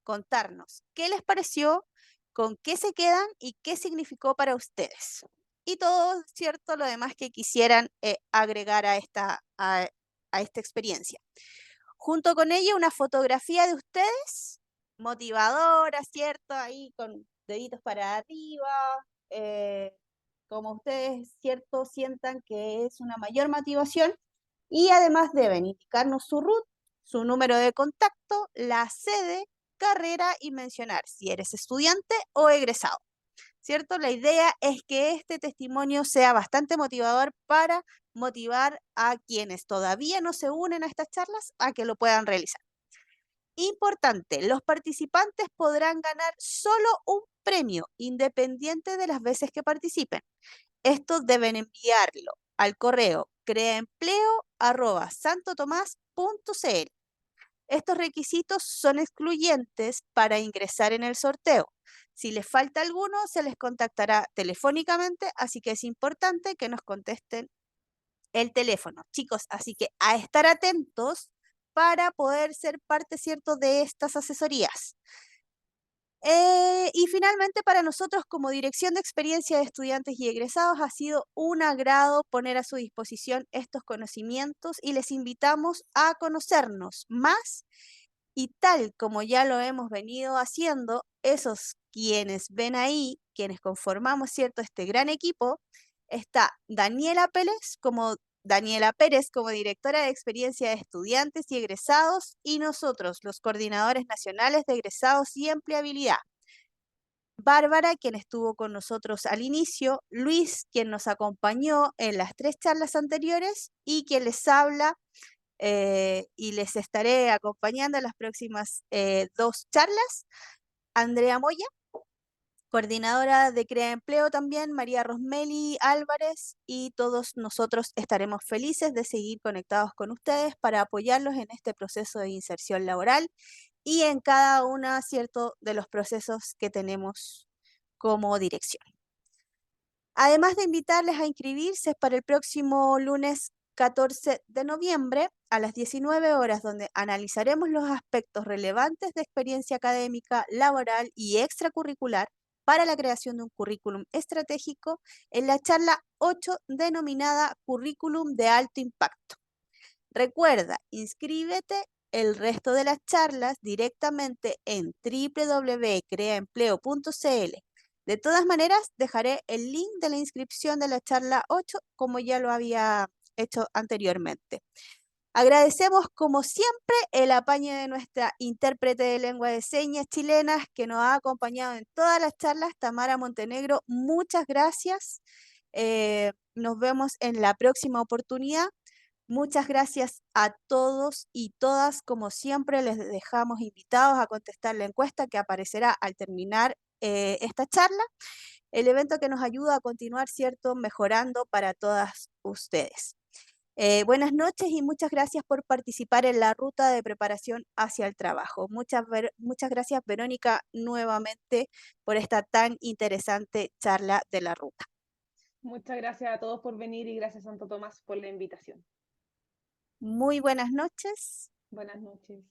Contarnos qué les pareció, con qué se quedan y qué significó para ustedes. Y todo, ¿cierto?, lo demás que quisieran agregar a esta experiencia. Junto con ella, una fotografía de ustedes, motivadora, ¿cierto? Ahí con deditos para arriba, como ustedes, ¿cierto?, sientan que es una mayor motivación. Y además deben indicarnos su RUT, su número de contacto, la sede, carrera y mencionar si eres estudiante o egresado, ¿cierto? La idea es que este testimonio sea bastante motivador para motivar a quienes todavía no se unen a estas charlas a que lo puedan realizar. Importante, los participantes podrán ganar solo un premio, independiente de las veces que participen. Estos deben enviarlo al correo creaempleo@santotomas.cl. Estos requisitos son excluyentes para ingresar en el sorteo. Si les falta alguno, se les contactará telefónicamente, así que es importante que nos contesten el teléfono, chicos. Así que a estar atentos para poder ser parte, ¿cierto?, de estas asesorías. Y finalmente, para nosotros como Dirección de Experiencia de Estudiantes y Egresados ha sido un agrado poner a su disposición estos conocimientos y les invitamos a conocernos más, y tal como ya lo hemos venido haciendo, esos quienes ven ahí, quienes conformamos, ¿cierto?, este gran equipo, está Daniela Pérez como directora de experiencia de estudiantes y egresados, y nosotros, los coordinadores nacionales de egresados y empleabilidad. Bárbara, quien estuvo con nosotros al inicio, Luis, quien nos acompañó en las 3 charlas anteriores, y quien les habla, y les estaré acompañando en las próximas 2 charlas, Andrea Moya, coordinadora de Crea Empleo también, María Rosmeli Álvarez, y todos nosotros estaremos felices de seguir conectados con ustedes para apoyarlos en este proceso de inserción laboral y en cada uno, ¿cierto?, de los procesos que tenemos como dirección. Además de invitarles a inscribirse para el próximo lunes 14 de noviembre a las 19 horas, donde analizaremos los aspectos relevantes de experiencia académica, laboral y extracurricular para la creación de un currículum estratégico en la charla 8 denominada Currículum de Alto Impacto. Recuerda, inscríbete el resto de las charlas directamente en www.creaempleo.cl. De todas maneras, dejaré el link de la inscripción de la charla 8 como ya lo había hecho anteriormente. Agradecemos como siempre el apaño de nuestra intérprete de lengua de señas chilenas que nos ha acompañado en todas las charlas, Tamara Montenegro. Muchas gracias. Nos vemos en la próxima oportunidad. Muchas gracias a todos y todas. Como siempre, les dejamos invitados a contestar la encuesta que aparecerá al terminar esta charla, el evento que nos ayuda a continuar, ¿cierto?, mejorando para todas ustedes. Buenas noches y muchas gracias por participar en la ruta de preparación hacia el trabajo. Muchas gracias, Verónica, nuevamente por esta tan interesante charla de la ruta. Muchas gracias a todos por venir y gracias, Santo Tomás, por la invitación. Muy buenas noches. Buenas noches.